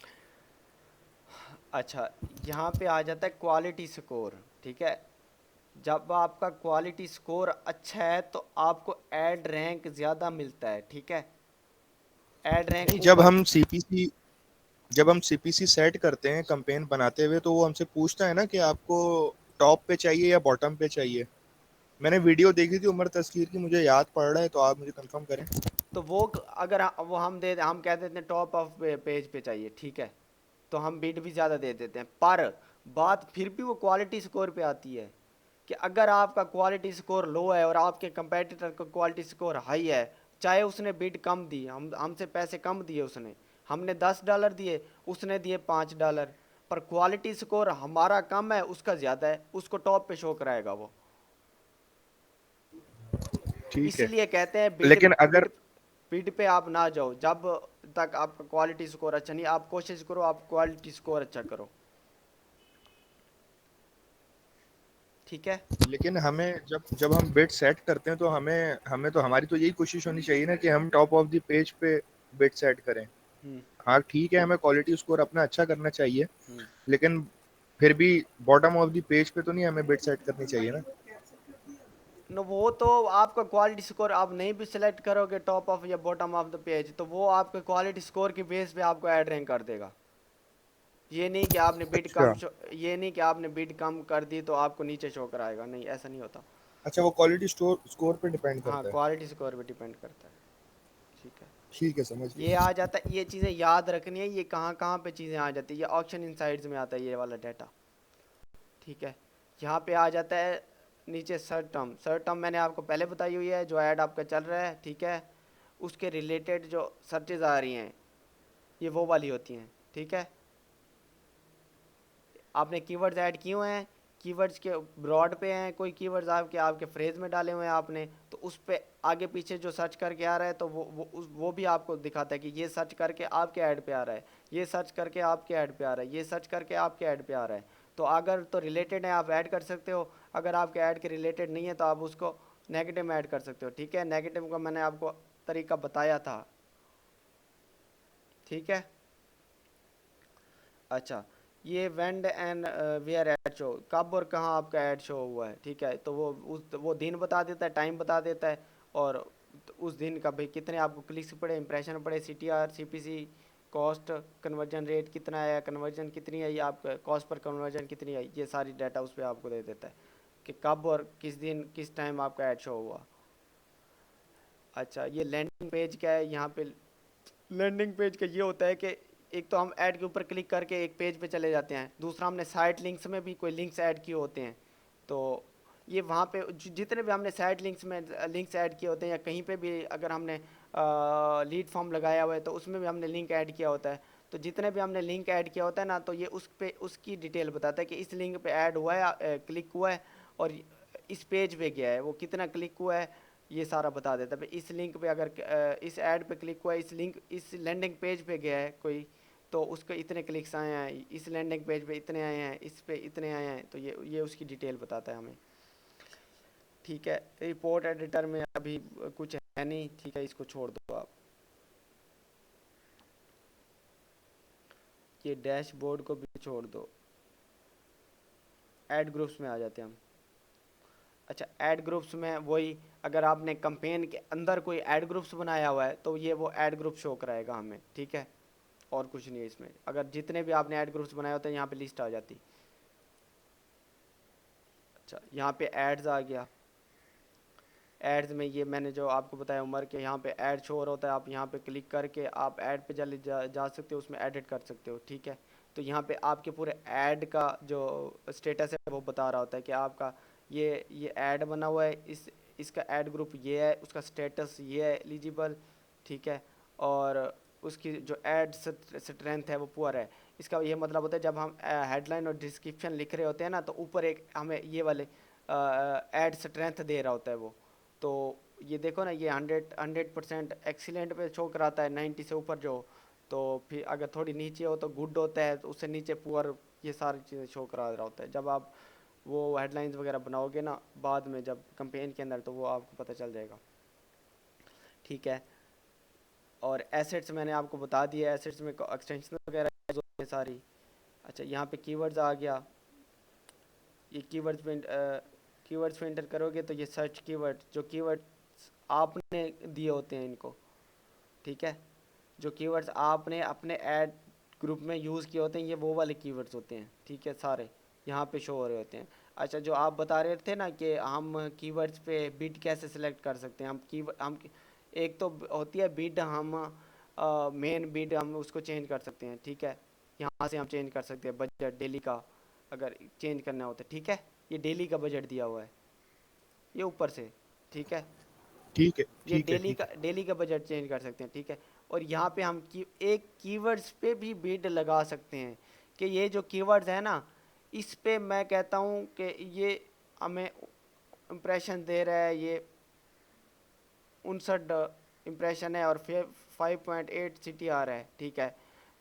अच्छा, यहाँ पे आ जाता है क्वालिटी स्कोर, ठीक है। जब आपका क्वालिटी स्कोर अच्छा है तो आपको ऐड रैंक ज़्यादा मिलता है, ठीक है। ऐड रैंक नहीं, ऊपर। जब हम सीपीसी सेट करते हैं कैंपेन बनाते हुए, तो वो हमसे पूछता है ना कि आपको टॉप पे चाहिए या बॉटम पे चाहिए। मैंने वीडियो देखी थी उमर तस्कीर की, मुझे याद पड़ रहा है, तो आप मुझे कंफर्म करें। तो वो अगर वो हम कह देते हैं टॉप ऑफ पेज पे चाहिए, ठीक है, तो हम बिड भी ज़्यादा दे देते हैं। पर बात फिर भी वो क्वालिटी स्कोर पे आती है कि अगर आपका क्वालिटी स्कोर लो है और आपके कंपेटिटर का क्वालिटी स्कोर हाई है, चाहे उसने बिड कम दी, हमसे पैसे कम दिए, उसने हमने $10 दिए, उसने दिए $5, पर क्वालिटी स्कोर हमारा कम है, उसका ज़्यादा है, उसको टॉप पे शो कराएगा वो। ठीक है, इसलिए कहते हैं बिड लेकिन अगर बिड बिड पे आप ना जाओ जब तक आपका क्वालिटी स्कोर अच्छा नहीं। आप कोशिश करो आप क्वालिटी स्कोर अच्छा करो, ठीक है। लेकिन हमें जब जब हम बिड सेट करते हैं, तो हमें हमें तो हमारी तो यही कोशिश होनी चाहिए ना कि हम टॉप ऑफ द पेज पे बिड सेट करें। हम्म, हाँ ठीक है, हमें क्वालिटी स्कोर अपना अच्छा करना चाहिए, हम्म। लेकिन फिर भी बॉटम ऑफ द पेज पे तो नहीं हमें बिड सेट करनी चाहिए ना? न वो तो आपका क्वालिटी स्कोर आप नहीं भी सिलेक्ट करोगे टॉप ऑफ या बॉटम ऑफ द पेज, तो वो आपके क्वालिटी स्कोर की बेस पे आपको ऐड रैंक कर देगा। ये नहीं कि आपने अच्छा। ये नहीं कि आपने बिड कम कर दी तो आपको नीचे शो कराएगा, नहीं, ऐसा नहीं होता। अच्छा, वो क्वालिटी स्टोर स्कोर पे डिपेंड हाँ, करता है। क्वालिटी स्कोर पे डिपेंड करता है, ठीक है। ठीक है, समझ ये गया। आ जाता है, ये चीज़ें याद रखनी है, ये कहाँ कहाँ पे चीज़ें आ जाती है। ये ऑक्शन इनसाइड्स में आता है ये वाला डाटा, ठीक है। यहाँ पे आ जाता है नीचे सर्च टर्म मैंने आपको पहले बताई हुई है, जो ऐड आपका चल रहा है, ठीक है। उसके रिलेटेड जो सर्चेज आ रही हैं ये वो वाली होती हैं, ठीक है। आपने कीवर्ड्स ऐड किए हुए हैं, कीवर्ड्स के ब्रॉड पे हैं, कोई कीवर्ड्स आपके आपके फ्रेज में डाले हुए हैं आपने, तो उस पे आगे पीछे जो सर्च करके आ रहा है तो वो भी आपको दिखाता है कि ये सर्च करके आपके ऐड पे आ रहा है, ये सर्च करके आपके ऐड पे आ रहा है, ये सर्च करके आपके ऐड पे आ रहा है। तो अगर तो रिलेटेड है आप ऐड कर सकते हो, अगर आपके ऐड के रिलेटेड नहीं है तो आप उसको नेगेटिव में ऐड कर सकते हो, ठीक है। नेगेटिव का मैंने आपको तरीका बताया था, ठीक है। अच्छा, ये वेंड एंड वेयर ऐड शो, कब और कहाँ आपका ऐड शो हुआ है, ठीक है। तो वो दिन बता देता है, टाइम बता देता है, और उस दिन का भाई कितने आपको क्लिक्स पड़े, इंप्रेशन पड़े, CTR, CPC, cost, conversion rate कितना आया, कन्वर्जन कितनी आई, आपका कॉस्ट पर कन्वर्जन कितनी आई, ये सारी डाटा उस पर आपको दे देता है कि कब और किस दिन किस टाइम आपका ऐड शो हुआ। अच्छा, ये लैंडिंग पेज क्या है, यहाँ पे लैंडिंग पेज का ये होता है कि एक तो हम ऐड के ऊपर क्लिक करके एक पेज पे चले जाते हैं, दूसरा हमने साइट लिंक्स में भी कोई लिंक्स ऐड किए होते हैं, तो ये वहाँ पे जितने भी हमने साइट लिंक्स में लिंक्स ऐड किए होते हैं, या कहीं पे भी अगर हमने लीड फॉर्म लगाया हुआ है तो उसमें भी हमने लिंक ऐड किया होता है, तो जितने भी हमने लिंक ऐड किया होता है ना, तो ये उस पे उसकी डिटेल बताता है कि इस लिंक पे ऐड हुआ है, क्लिक हुआ है, और इस पेज पे गया है, वो कितना क्लिक हुआ है, ये सारा बता देता है। इस लिंक पे अगर इस ऐड पे क्लिक हुआ है, इस लैंडिंग पेज पे गया है कोई, तो उसके इतने क्लिक्स आए हैं, इस लैंडिंग पेज पे इतने आए हैं, इस पे इतने आए हैं, तो ये उसकी डिटेल बताता है हमें, ठीक है। रिपोर्ट एडिटर में अभी कुछ है नहीं, ठीक है, इसको छोड़ दो आप। ये डैशबोर्ड को भी छोड़ दो, ऐड ग्रुप्स में आ जाते हैं हम। अच्छा, ऐड ग्रुप्स में वही, अगर आपने कंपेन के अंदर कोई ऐड ग्रुप्स बनाया हुआ है तो ये वो ऐड ग्रुप शो कराएगा हमें, ठीक है, और कुछ नहीं है इसमें। अगर जितने भी आपने ऐड ग्रुप्स बनाए होते हैं यहाँ पे लिस्ट आ जाती। अच्छा, यहाँ पे एड्स आ गया, एड्स में ये मैंने जो आपको बताया उमर के, यहाँ पे ऐड शो हो रहा होता है, आप यहाँ पे क्लिक करके आप ऐड पे जा सकते हो, उसमें एडिट कर सकते हो, ठीक है। तो यहाँ पे आपके पूरे ऐड का जो स्टेटस है वो बता रहा होता है कि आपका ये ऐड बना हुआ है, इसका ऐड ग्रुप ये है, उसका स्टेटस ये है, एलिजिबल, ठीक है, और उसकी जो ऐड स्ट्रेंथ है वो पुअर है। इसका ये मतलब होता है जब हम हेडलाइन और डिस्क्रिप्शन लिख रहे होते हैं ना, तो ऊपर एक हमें ये वाले ऐड स्ट्रेंथ दे रहा होता है वो, तो ये देखो ना, ये 100% एक्सीलेंट पे शो कराता है, 90 से ऊपर जो, तो फिर अगर थोड़ी नीचे हो तो गुड होता है, तो उससे नीचे पुअर, ये सारी चीज़ें शो करा रहा होता है। जब आप वो हेडलाइंस वगैरह बनाओगे ना बाद में जब कंपेन के अंदर, तो वो आपको पता चल जाएगा, ठीक है। और एसेट्स मैंने आपको बता दिया, एसेट्स में एक्सटेंशन वगैरह है सारी। अच्छा, यहाँ पे कीवर्ड्स आ गया, ये कीवर्ड्स पे एंटर करोगे तो ये सर्च कीवर्ड, जो कीवर्ड्स आपने दिए होते हैं इनको, ठीक है, जो कीवर्ड्स आपने अपने ऐड ग्रुप में यूज़ किए होते हैं, ये वो वाले कीवर्ड्स होते हैं, ठीक है, सारे यहाँ पे शो हो रहे होते हैं। अच्छा, जो आप बता रहे थे ना कि हम कीवर्ड्स पे बिड कैसे सिलेक्ट कर सकते हैं, हम एक तो होती है बिड, हम मेन बिड हम उसको चेंज कर सकते हैं, ठीक है, यहाँ से हम चेंज कर सकते हैं बजट डेली का, अगर चेंज करना होता है, ठीक है। ये डेली का बजट दिया हुआ है, ये ऊपर से, ठीक है, ठीक है, ये ठीक है, ठीक है। डेली का बजट चेंज कर सकते हैं, ठीक है। और यहाँ पे हम एक कीवर्ड्स पे भी बिड लगा सकते हैं, कि ये जो कीवर्ड्स है ना, इस पे मैं कहता हूँ कि ये हमें इम्प्रेशन दे रहा है, ये 59 इम्प्रेशन है, और फिर 5.8 CTR है, ठीक है।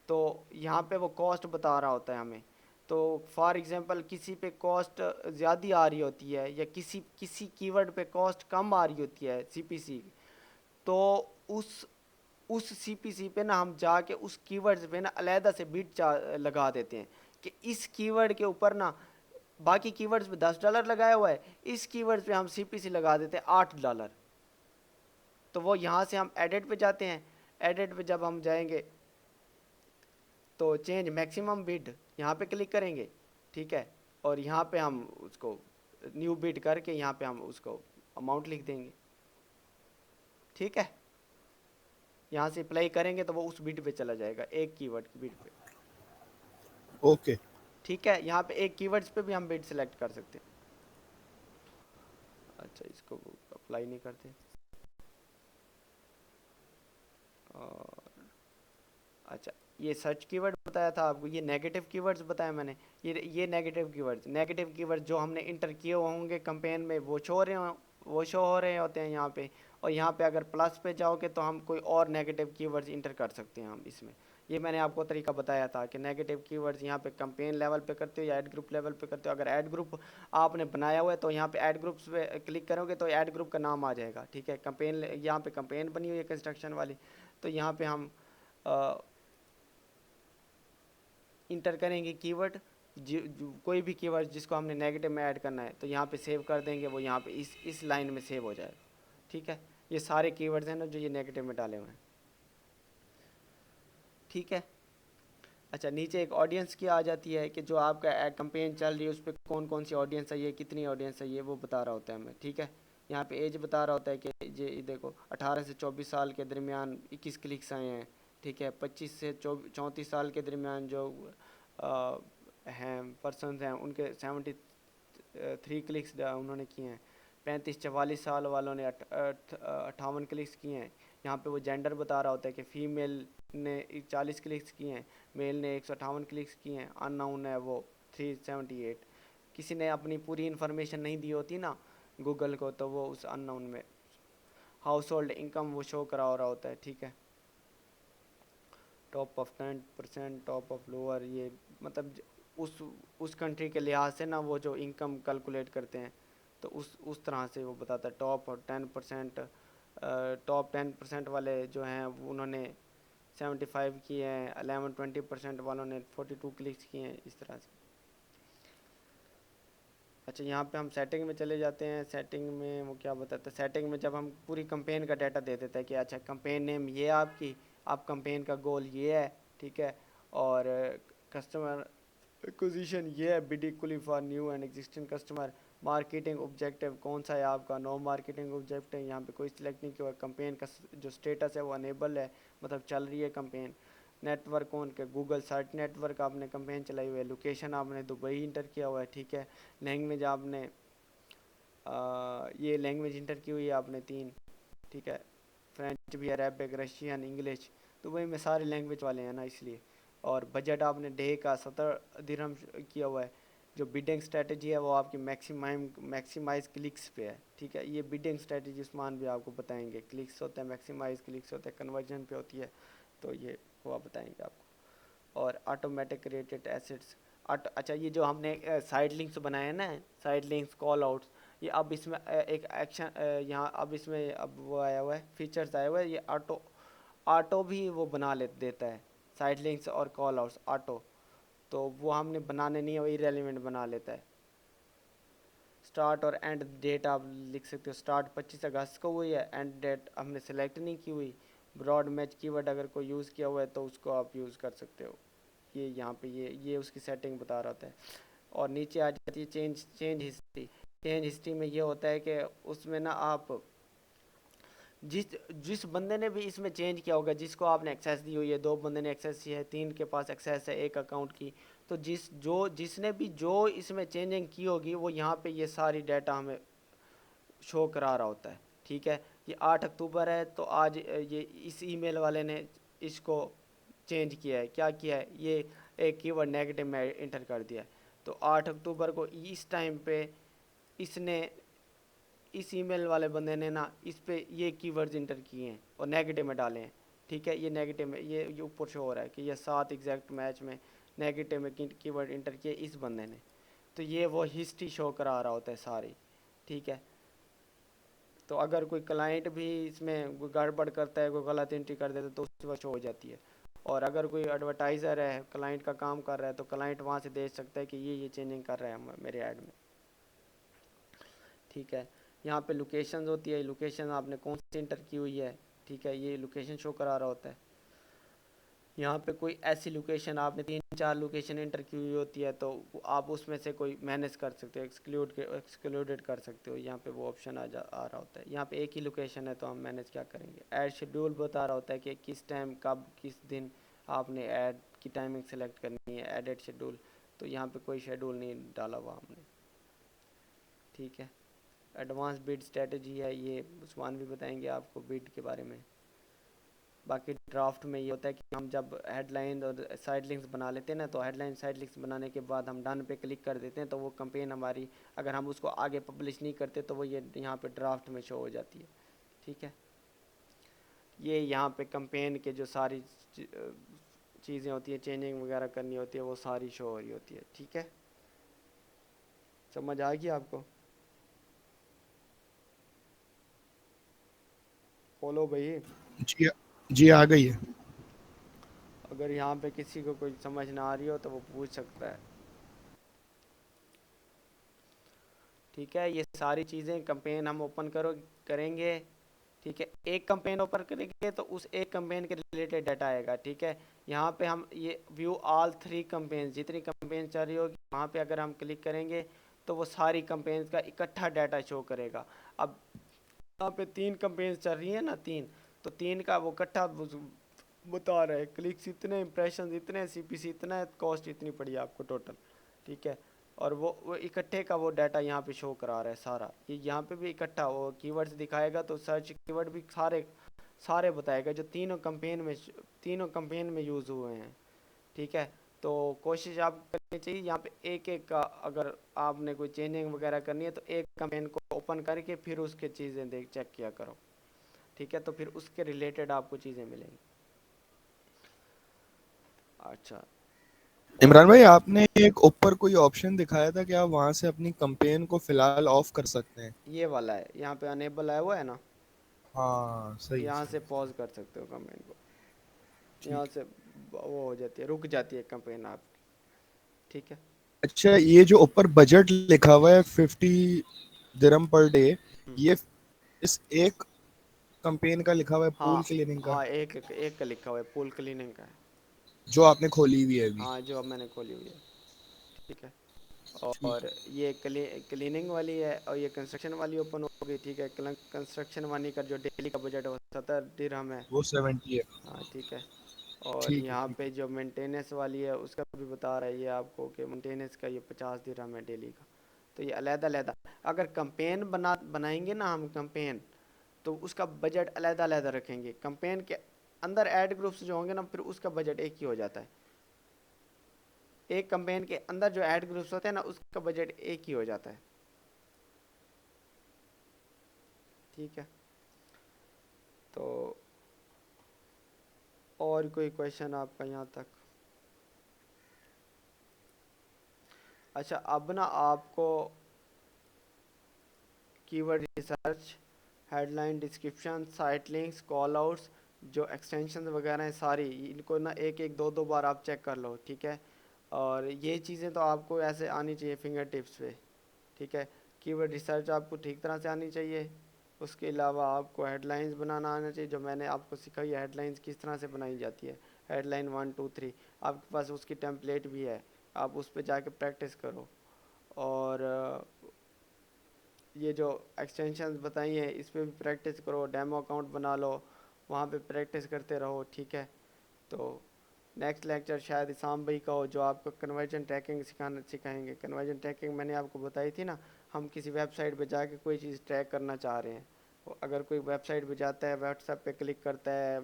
तो यहाँ पे वो कॉस्ट बता रहा होता है हमें, तो फॉर एग्जांपल किसी पे कॉस्ट ज़्यादा आ रही होती है, या किसी किसी कीवर्ड पे कॉस्ट कम आ रही होती है, CPC, तो उस CPC पे ना हम जाके उस कीवर्ड्स पे ना अलहदा से बिड लगा देते हैं, कि इस कीवर्ड के ऊपर ना, बाकी कीवर्ड्स पे $10 लगाया हुआ है, इस कीवर्ड्स पे हम CPC लगा देते हैं $8। तो वो यहाँ से हम एडिट पे जाते हैं, एडिट पे जब हम जाएंगे तो चेंज मैक्सिमम बिड यहाँ पे क्लिक करेंगे, ठीक है, और यहाँ पे हम उसको न्यू बिड करके यहाँ पे हम उसको अमाउंट लिख देंगे, ठीक है। यहाँ से अप्लाई करेंगे तो वो उस बिड पे चला जाएगा, एक कीवर्ड की बिड पे, ओके। ठीक है। यहाँ पे एक कीवर्ड्स पे भी हम बिड सेलेक्ट कर सकते हैं। अच्छा, इसको अप्लाई नहीं करते, और अच्छा, ये सर्च कीवर्ड बताया था आपको, ये नेगेटिव कीवर्ड्स बताया मैंने, ये नेगेटिव कीवर्ड्स जो हमने इंटर किए होंगे कंपेन में, वो शो हो रहे होते हैं यहाँ पे। और यहाँ पे अगर प्लस पे जाओगे तो हम कोई और नेगेटिव कीवर्ड्स इंटर कर सकते हैं हम इसमें, ये मैंने आपको तरीका बताया था कि नेगेटिव कीवर्ड्स यहाँ पे कैंपेन लेवल पे करते हो या ऐड ग्रुप लेवल पे करते हो। अगर ऐड ग्रुप आपने बनाया हुआ है तो यहाँ पे ऐड ग्रुप्स पे क्लिक करोगे तो ऐड ग्रुप का नाम आ जाएगा, ठीक है। कैंपेन, यहाँ पे कैंपेन बनी हुई है कंस्ट्रक्शन वाली, तो यहाँ पे हम इंटर करेंगे कीवर्ड, कोई भी कीवर्ड जिसको हमने नेगेटिव में ऐड करना है, तो यहाँ पे सेव कर देंगे, वो यहाँ पे इस लाइन में सेव हो जाएगा, ठीक है। ये सारे कीवर्ड्स हैं ना जो ये नेगेटिव में डाले हुए हैं, ठीक है। अच्छा, नीचे एक ऑडियंस की आ जाती है कि जो आपका कैंपेन चल रही है उस पर कौन कौन सी ऑडियंस है, ये कितनी ऑडियंस है, ये वो बता रहा होता है हमें, ठीक है। यहाँ पे एज बता रहा होता है कि ये देखो 18 से 24 साल के दरमियान 21 क्लिक्स आए हैं, ठीक है। 25 से 34 साल के दरमियान जो हैं पर्सनस हैं उनके 73 क्लिक्स उन्होंने किए हैं। 35-44 साल वालों ने 58 क्लिक्स किए हैं। यहाँ पे वो जेंडर बता रहा होता है कि फ़ीमेल ने 40 क्लिक्स किए हैं, मेल ने 158 क्लिक्स किए हैं, अननाउन है वो 378। किसी ने अपनी पूरी इन्फॉर्मेशन नहीं दी होती ना गूगल को, तो वो उस अननाउन में हाउस होल्ड इनकम वो शो करा हो रहा होता है, ठीक है। Top of 10%, top of lower, ये मतलब उस कंट्री के लिहाज से ना वो जो इनकम कैलकुलेट करते हैं, तो उस तरह से वो बताता है। टॉप और 10%, टॉप 10% वाले जो हैं उन्होंने 75 किए हैं, 11-20% वालों ने 42 क्लिक्स किए हैं, इस तरह से। अच्छा, यहाँ पे हम सेटिंग में चले जाते हैं। सेटिंग में वो क्या बताता है, सेटिंग में जब हम पूरी कंपेन का डाटा दे देता है कि अच्छा कंपेन नेम ये है आपकी, आप कंपेन का गोल ये है, ठीक है, और कस्टमर एक्विजिशन ये है, bid equally for new and existing customer. Marketing objective कौन सा है आपका, नो मार्केटिंग ऑब्जेक्टिव यहाँ पे कोई सिलेक्ट नहीं किया हुआ। कंपेन का जो स्टेटस है वो अनेबल है, मतलब चल रही है कंपेन। नेटवर्क कौन के, गूगल सर्च नेटवर्क आपने कंपेन चलाई हुई है। लोकेशन आपने दुबई इंटर किया हुआ है, ठीक है। लैंग्वेज आपने ये लैंग्वेज इंटर की हुई है आपने 3, ठीक है। फ्रेंच भी, अरेबिक, रशियन, इंग्लिश, दुबई में सारे लैंग्वेज वाले हैं ना इसलिए। और बजट आपने डे का 70 दिरहम किया हुआ है। जो बिडिंग स्ट्रेटजी है वो आपकी मैक्सिमाइज क्लिक्स पे है, ठीक है। ये बिडिंग स्ट्रेटजी उस्मान भी आपको बताएंगे। क्लिक्स होते हैं, मैक्सिमाइज क्लिक्स होते हैं, कन्वर्जन पे होती है, तो ये वो आप बताएंगे आपको। और ऑटोमेटिक रेटेड एसिड्स, अच्छा ये जो हमने साइड लिंक्स बनाए हैं ना, साइड लिंक्स, कॉल आउट्स, ये अब इसमें एक एक्शन यहाँ अब इसमें अब वो आया हुआ है, फीचर्स आया हुआ है, ये ऑटो ऑटो भी वो बना ले देता है साइड लिंक्स और कॉल आउट्स ऑटो, तो वो हमने बनाने नहीं है, वो इरेलीवेंट बना लेता है। स्टार्ट और एंड डेट आप लिख सकते हो। स्टार्ट 25 अगस्त को हुई है, एंड डेट हमने सेलेक्ट नहीं की हुई। ब्रॉड मैच कीवर्ड अगर कोई यूज़ किया हुआ है तो उसको आप यूज़ कर सकते हो। ये यहाँ पे ये उसकी सेटिंग बता रहा होता है। और नीचे आ जाती है चेंज हिस्ट्री। चेंज हिस्ट्री में ये होता है कि उसमें ना आप जिस जिस बंदे ने भी इसमें चेंज किया होगा, जिसको आपने एक्सेस दी हुई है, 2 बंदे ने एक्सेस की है, 3 के पास एक्सेस है एक अकाउंट की, तो जिसने भी जो इसमें चेंजिंग की होगी वो यहाँ पे ये सारी डाटा हमें शो करा रहा होता है, ठीक है। ये 8 अक्टूबर है तो आज ये इस ईमेल वाले ने इसको चेंज किया है, क्या किया है, ये एक कीवर्ड नेगेटिव में इंटर कर दिया है। तो 8 अक्टूबर को इस टाइम पे इसने इस ईमेल वाले बंदे ने ना इस पे ये कीवर्ड्स इंटर किए हैं और नेगेटिव में डाले हैं, ठीक है। ये नेगेटिव में ये ऊपर शो हो रहा है कि ये 7 एग्जैक्ट मैच में नेगेटिव में कीवर्ड इंटर किए इस बंदे ने, तो ये वो हिस्ट्री शो करा रहा होता है सारी, ठीक है। तो अगर कोई क्लाइंट भी इसमें कोई गड़बड़ करता है, कोई गलत एंट्री कर देता है तो उस वक्त शो हो जाती है। और अगर कोई एडवर्टाइज़र है क्लाइंट का काम कर रहा है तो क्लाइंट वहाँ से देख सकता है कि ये चेंजिंग कर रहा है मेरे ऐड में, ठीक है। यहाँ पे लोकेशन होती है, लोकेशन आपने कौन सी इंटर की हुई है, ठीक है, ये लोकेशन शो करा रहा होता है। यहाँ पे कोई ऐसी लोकेशन आपने 3-4 लोकेशन इंटर की हुई होती है तो आप उसमें से कोई मैनेज कर सकते हो, एक्सक्लूडेड कर सकते हो, यहाँ पे वो ऑप्शन आ रहा होता है। यहाँ पे एक ही लोकेशन है तो हम मैनेज क्या करेंगे। ऐड शेड्यूल बता रहा होता है कि किस टाइम कब किस दिन आपने ऐड की टाइमिंग सेलेक्ट करनी है, एडेड शेड्यूल, तो यहाँ पे कोई शेड्यूल नहीं डाला हुआ हमने, ठीक है। एडवांस बिड स्ट्रेटजी है, ये उस्मान भी बताएंगे आपको बिड के बारे में। बाकी ड्राफ्ट में ये होता है कि हम जब हेडलाइन और साइड लिंक्स बना लेते हैं ना, तो हेडलाइन साइड लिंक्स बनाने के बाद हम डन पे क्लिक कर देते हैं तो वो कंपेन हमारी, अगर हम उसको आगे पब्लिश नहीं करते तो वो ये यहाँ पे ड्राफ्ट में शो हो जाती है, ठीक है। ये यहाँ पे कंपेन के जो सारी चीज़ें होती है, चेंजिंग वगैरह करनी होती है, वो सारी शो हो रही होती है। ठीक है, समझ आ गई आपको? बोलो भाई। जी, जी आ गई है। अगर यहाँ पे किसी को कोई समझ ना आ रही हो तो वो पूछ सकता है। ठीक है, ये सारी चीज़ें कंपेन हम ओपन करेंगे। ठीक है, एक कंपेन ओपन करेंगे तो उस एक कंपेन के रिलेटेड डाटा आएगा। ठीक है, यहाँ पे हम ये व्यू ऑल 3 कंपेन, जितनी कंपेन चल रही होगी वहाँ पे अगर हम क्लिक करेंगे तो वो सारी कंपेन्स का इकट्ठा डाटा शो करेगा। अब यहाँ पे 3 कंपेन्स चल रही है ना, 3, तो 3 का वो इकट्ठा बता रहा है, क्लिक्स इतने, इंप्रेशन इतने, सीपीसी इतना, कॉस्ट इतनी पड़ी आपको टोटल। ठीक है, और वो इकट्ठे का वो डाटा यहाँ पे शो करा रहा है सारा। ये यहाँ पे भी इकट्ठा वो कीवर्ड्स दिखाएगा तो सर्च कीवर्ड भी सारे सारे बताएगा जो तीनों कंपेन में यूज़ हुए हैं। ठीक है, तो कोशिश आप करनी चाहिए यहाँ पे एक एक का, अगर आपने कोई चेंजिंग वगैरह करनी है तो एक कंपेन को ओपन करके फिर उसके चीज़ें देख चेक किया करो। ठीक है, तो फिर उसके रिलेटेड आपको चीज़ें मिलेंगी। अच्छा, और इमरान भाई, आपने एक ऊपर कोई ऑप्शन दिखाया था कि आप वहां से अपनी कंपेन को फिलहाल ऑफ कर सकते हैं। ये वाला है, यहाँ पे अनेबल है, वो है ना, हाँ सही यहाँ सही। से पॉज कर सकते हो कंपेन को। यहाँ ठीक है। से वो हो जाती है, रुक जाती है कंपेन आपकी। ठीक है। अच्छा, ये जो ऊपर बजट लिखा हुआ है 50 दिरहम पर डे, हम्म, ये इस एक कंपेन का लिखा हुआ है हाँ पूल क्लीनिंग का, हाँ, एक का लिखा हुआ है, पूल क्लीनिंग का है। जो आपने खोली हुई है अभी। हाँ, जो अब मैंने खोली हुई है। ठीक है, ठीक और ये क्लीनिंग वाली है, और ये कंस्ट्रक्शन वाली ओपन हो गई। ठीक है, कंस्ट्रक्शन वाली का जो डेली का बजट है वो 70 दिरहम है। वो 70 है। हाँ, ठीक है, और ठीक है यहाँ ठीक पे है। जो मेंटेनेंस वाली है उसका भी बता रहा है ये आपको कि मेंटेनेंस का ये 50 दिरहम है डेली का। तो ये अलग अलग, अगर कंपेन बनाएंगे ना हम कंपेन, तो उसका बजट अलग अलग रखेंगे। कंपेन के अंदर ऐड ग्रुप्स जो होंगे ना, फिर उसका बजट एक ही हो जाता है। एक कंपेन के अंदर जो ऐड ग्रुप्स होते हैं ना, उसका बजट एक ही हो जाता है। ठीक है, तो और कोई क्वेश्चन आपका यहाँ तक? अच्छा, अब ना आपको keyword research, headline, description, site links, call outs, जो एक्सटेंशन वगैरह हैं सारी, इनको ना एक एक दो दो बार आप चेक कर लो। ठीक है, और ये चीज़ें तो आपको ऐसे आनी चाहिए फिंगर टिप्स पे। ठीक है, कीवर्ड रिसर्च आपको ठीक तरह से आनी चाहिए। उसके अलावा आपको हेडलाइंस बनाना आना चाहिए, जो मैंने आपको सिखाई है हेडलाइंस किस तरह से बनाई जाती है। हेडलाइन 1 2 3, आपके पास उसकी टेम्पलेट भी है, आप उस पर जाके प्रैक्टिस करो। और ये जो एक्सटेंशन बताई हैं इस पर भी प्रैक्टिस करो, डेमो अकाउंट बना लो, वहाँ पे प्रैक्टिस करते रहो। ठीक है, तो नेक्स्ट लेक्चर शायद इसाम भाई का हो, जो आपको कन्वर्जन ट्रैकिंग सिखाएंगे। कन्वर्जन ट्रैकिंग मैंने आपको बताई थी ना, हम किसी वेबसाइट पे जाके कोई चीज़ ट्रैक करना चाह रहे हैं, अगर कोई वेबसाइट पे जाता है, व्हाट्सएप पे क्लिक करता है,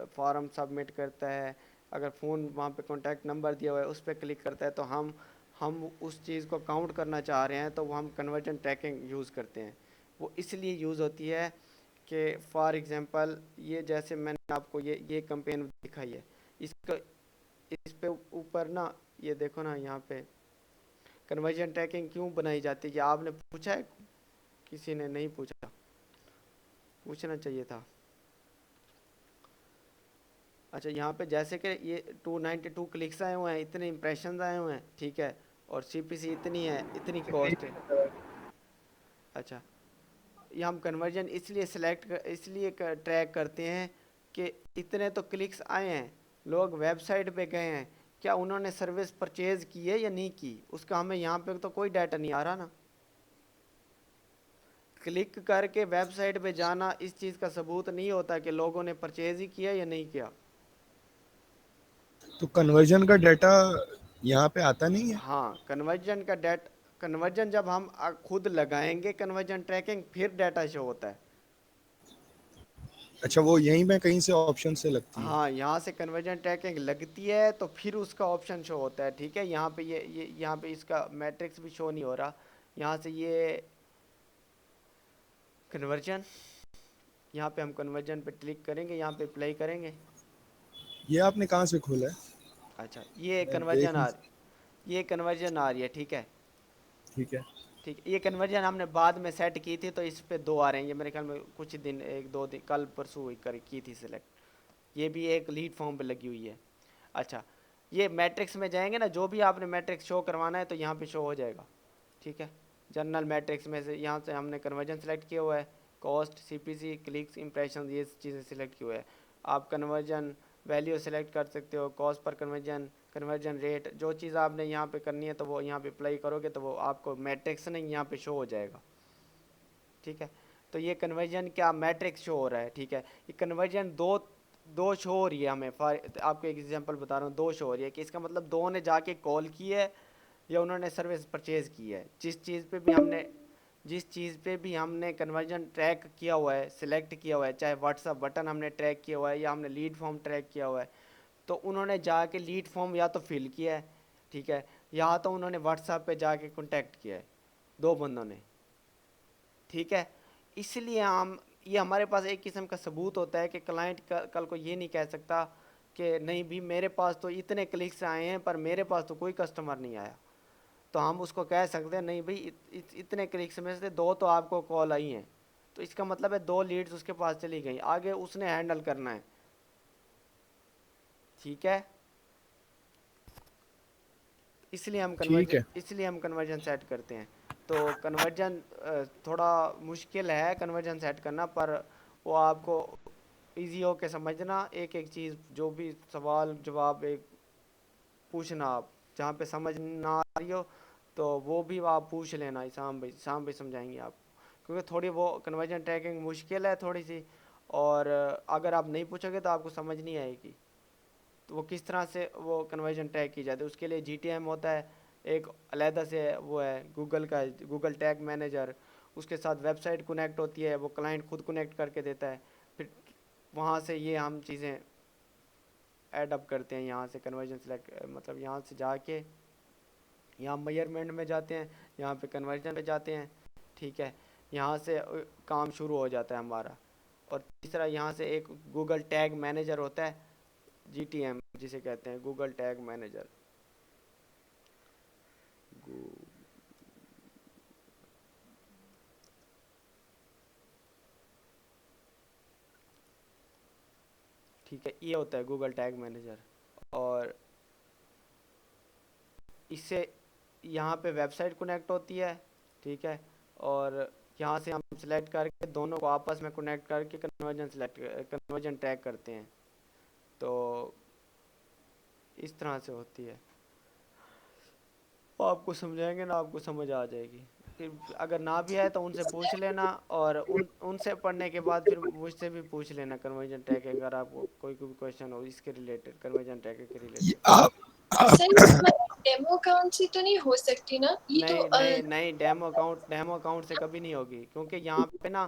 फॉर्म सबमिट करता है, अगर फ़ोन वहाँ पे कॉन्टैक्ट नंबर दिया हुआ है उस पर क्लिक करता है, तो हम उस चीज़ को काउंट करना चाह रहे हैं, तो वो हम कन्वर्जन ट्रैकिंग यूज़ करते हैं। वो इसलिए यूज़ होती है कि फॉर एग्ज़ाम्पल ये जैसे मैंने आपको ये कंपेन दिखाई है, इसका इस पे ऊपर ना, ये देखो ना यहाँ पे कन्वर्जन ट्रैकिंग क्यों बनाई जाती है, ये आपने पूछा है? किसी ने नहीं पूछा, पूछना चाहिए था। अच्छा, यहाँ पे जैसे कि ये 292 क्लिक्स आए हुए हैं, इतने इंप्रेशन आए हुए हैं। ठीक है, और सीपीसी इतनी है, इतनी कॉस्ट है। अच्छा, ये हम कन्वर्जन इसलिए ट्रैक करते हैं कि इतने तो क्लिक्स आए हैं, लोग वेबसाइट पे गए हैं, क्या उन्होंने सर्विस परचेज की है या नहीं की, उसका हमें यहाँ पे तो कोई डाटा नहीं आ रहा ना। क्लिक करके वेबसाइट पे जाना इस चीज़ का सबूत नहीं होता कि लोगों ने परचेज ही किया या नहीं किया। तो कन्वर्जन का डाटा यहाँ पे आता नहीं है। हाँ, कन्वर्जन जब हम खुद लगाएंगे कन्वर्जन ट्रैकिंग, फिर डाटा शो होता है। अच्छा, वो यहीं में कहीं से ऑप्शन से लगती है। हाँ, यहाँ से कन्वर्जन ट्रैकिंग लगती है तो फिर उसका ऑप्शन शो होता है। ठीक है, यहाँ पे ये यहाँ पे इसका मैट्रिक्स भी शो नहीं हो रहा। यहाँ से ये कन्वर्जन, यहाँ पे हम कन्वर्जन पे क्लिक करेंगे, यहाँ पे अप्लाई करेंगे। ये आपने कहाँ से खोला है? अच्छा, ये मैं देख कन्वर्जन नहीं आ सकता। ये कन्वर्जन आ रही है, ठीक है। ठीक है। ठीक है, ये कन्वर्जन हमने बाद में सेट की थी, तो इस पे दो आ रहे हैं, ये मेरे ख्याल में कुछ दिन, एक दो दिन, कल परसों हुई कर की थी सिलेक्ट। ये भी एक लीड फॉर्म पे लगी हुई है। अच्छा, ये मैट्रिक्स में जाएंगे ना, जो भी आपने मैट्रिक्स शो करवाना है तो यहाँ पे शो हो जाएगा, ठीक है। जनरल मैट्रिक्स में से यहाँ से हमने कन्वर्जन सेलेक्ट किया हुआ है, कॉस्ट, सीपीसी, क्लिक्स, इंप्रेशन, ये चीज़ें सिलेक्ट की हुआ है। आप कन्वर्जन वैल्यू सेलेक्ट कर सकते हो, cost per conversion, conversion rate, जो चीज़ आपने यहाँ पे करनी है तो वो यहाँ पे अप्लाई करोगे तो वो आपको मैट्रिक्स नहीं यहाँ पे शो हो जाएगा, ठीक है। तो ये कन्वर्जन क्या मैट्रिक्स शो हो रहा है, ठीक है। ये कन्वर्जन दो दो शो हो रही है हमें, फॉर आपको एक एग्जांपल बता रहा हूँ, दो शो हो रही है कि इसका मतलब दो ने जाके कॉल की है या उन्होंने सर्विस परचेज की है। जिस चीज़ पे भी हमने कन्वर्जन ट्रैक किया हुआ है, सिलेक्ट किया हुआ है, चाहे व्हाट्सअप बटन हमने ट्रैक किया हुआ है या हमने लीड फॉर्म ट्रैक किया हुआ है, तो उन्होंने जाके लीड फॉर्म या तो फिल किया है, ठीक है, या तो उन्होंने व्हाट्सएप पे जाके कांटेक्ट किया है, दो बंदों ने, ठीक है। इसलिए हम, ये हमारे पास एक किस्म का सबूत होता है कि क्लाइंट कल को ये नहीं कह सकता कि नहीं भी मेरे पास तो इतने क्लिक्स आए हैं पर मेरे पास तो कोई कस्टमर नहीं आया। तो हम उसको कह सकते हैं नहीं भाई इतने क्लिक्स में से दो तो आपको कॉल आई हैं, तो इसका मतलब है दो लीड्स उसके पास चली गई, आगे उसने हैंडल करना है, ठीक है। ठीक है। इसलिए हम कन्वर्जन सेट करते हैं। तो कन्वर्जन थोड़ा मुश्किल है कन्वर्जन सेट करना, पर वो आपको इजी हो के समझना, एक एक चीज़ जो भी सवाल जवाब एक पूछना आप, जहाँ पे समझ ना आ रही हो तो वो भी आप पूछ लेना, शाम भाई समझाएंगे आप, क्योंकि थोड़ी वो कन्वर्जन ट्रैकिंग मुश्किल है थोड़ी सी, और अगर आप नहीं पूछोगे तो आपको समझ नहीं आएगी। तो वो किस तरह से वो कन्वर्जन ट्रैक की जाती है, उसके लिए जीटीएम होता है, एक अलहदा से वो है गूगल का, गूगल टैग मैनेजर, उसके साथ वेबसाइट कनेक्ट होती है, वो क्लाइंट खुद कनेक्ट करके देता है, फिर वहाँ से ये हम चीज़ें ऐड अप करते हैं, यहाँ से कन्वर्जन सेलेक्ट मतलब यहाँ से जाके यहाँ मेजरमेंट में जाते हैं, यहाँ पे कन्वर्जन पे जाते हैं, ठीक है। यहाँ से काम शुरू हो जाता है हमारा। और तीसरा यहाँ से एक गूगल टैग मैनेजर होता है, जीटीएम जिसे कहते हैं, गूगल टैग मैनेजर। ठीक है, ये होता है गूगल टैग मैनेजर। और इससे यहाँ पे वेबसाइट कनेक्ट होती है, ठीक है। और यहाँ से हम सेलेक्ट करके दोनों को आपस में कनेक्ट करके कन्वर्जन ट्रैक करते हैं। तो इस तरह से होती है, वो आपको समझाएंगे ना, आपको समझ आ जाएगी। फिर अगर ना भी आए तो उनसे पूछ लेना, और उनसे पढ़ने के बाद फिर मुझसे भी पूछ लेना कन्वर्जन ट्रैकिंग, अगर आपको कोई कोई क्वेश्चन हो इसके रिलेटेड, कन्वर्जन ट्रैकिंग के ये रिलेटेड। आप सर ये हमारे डेमो अकाउंट से तो नहीं हो सकती ना ये तो नहीं नहीं नहीं, डेमो अकाउंट से कभी नहीं होगी, क्योंकि यहाँ पे ना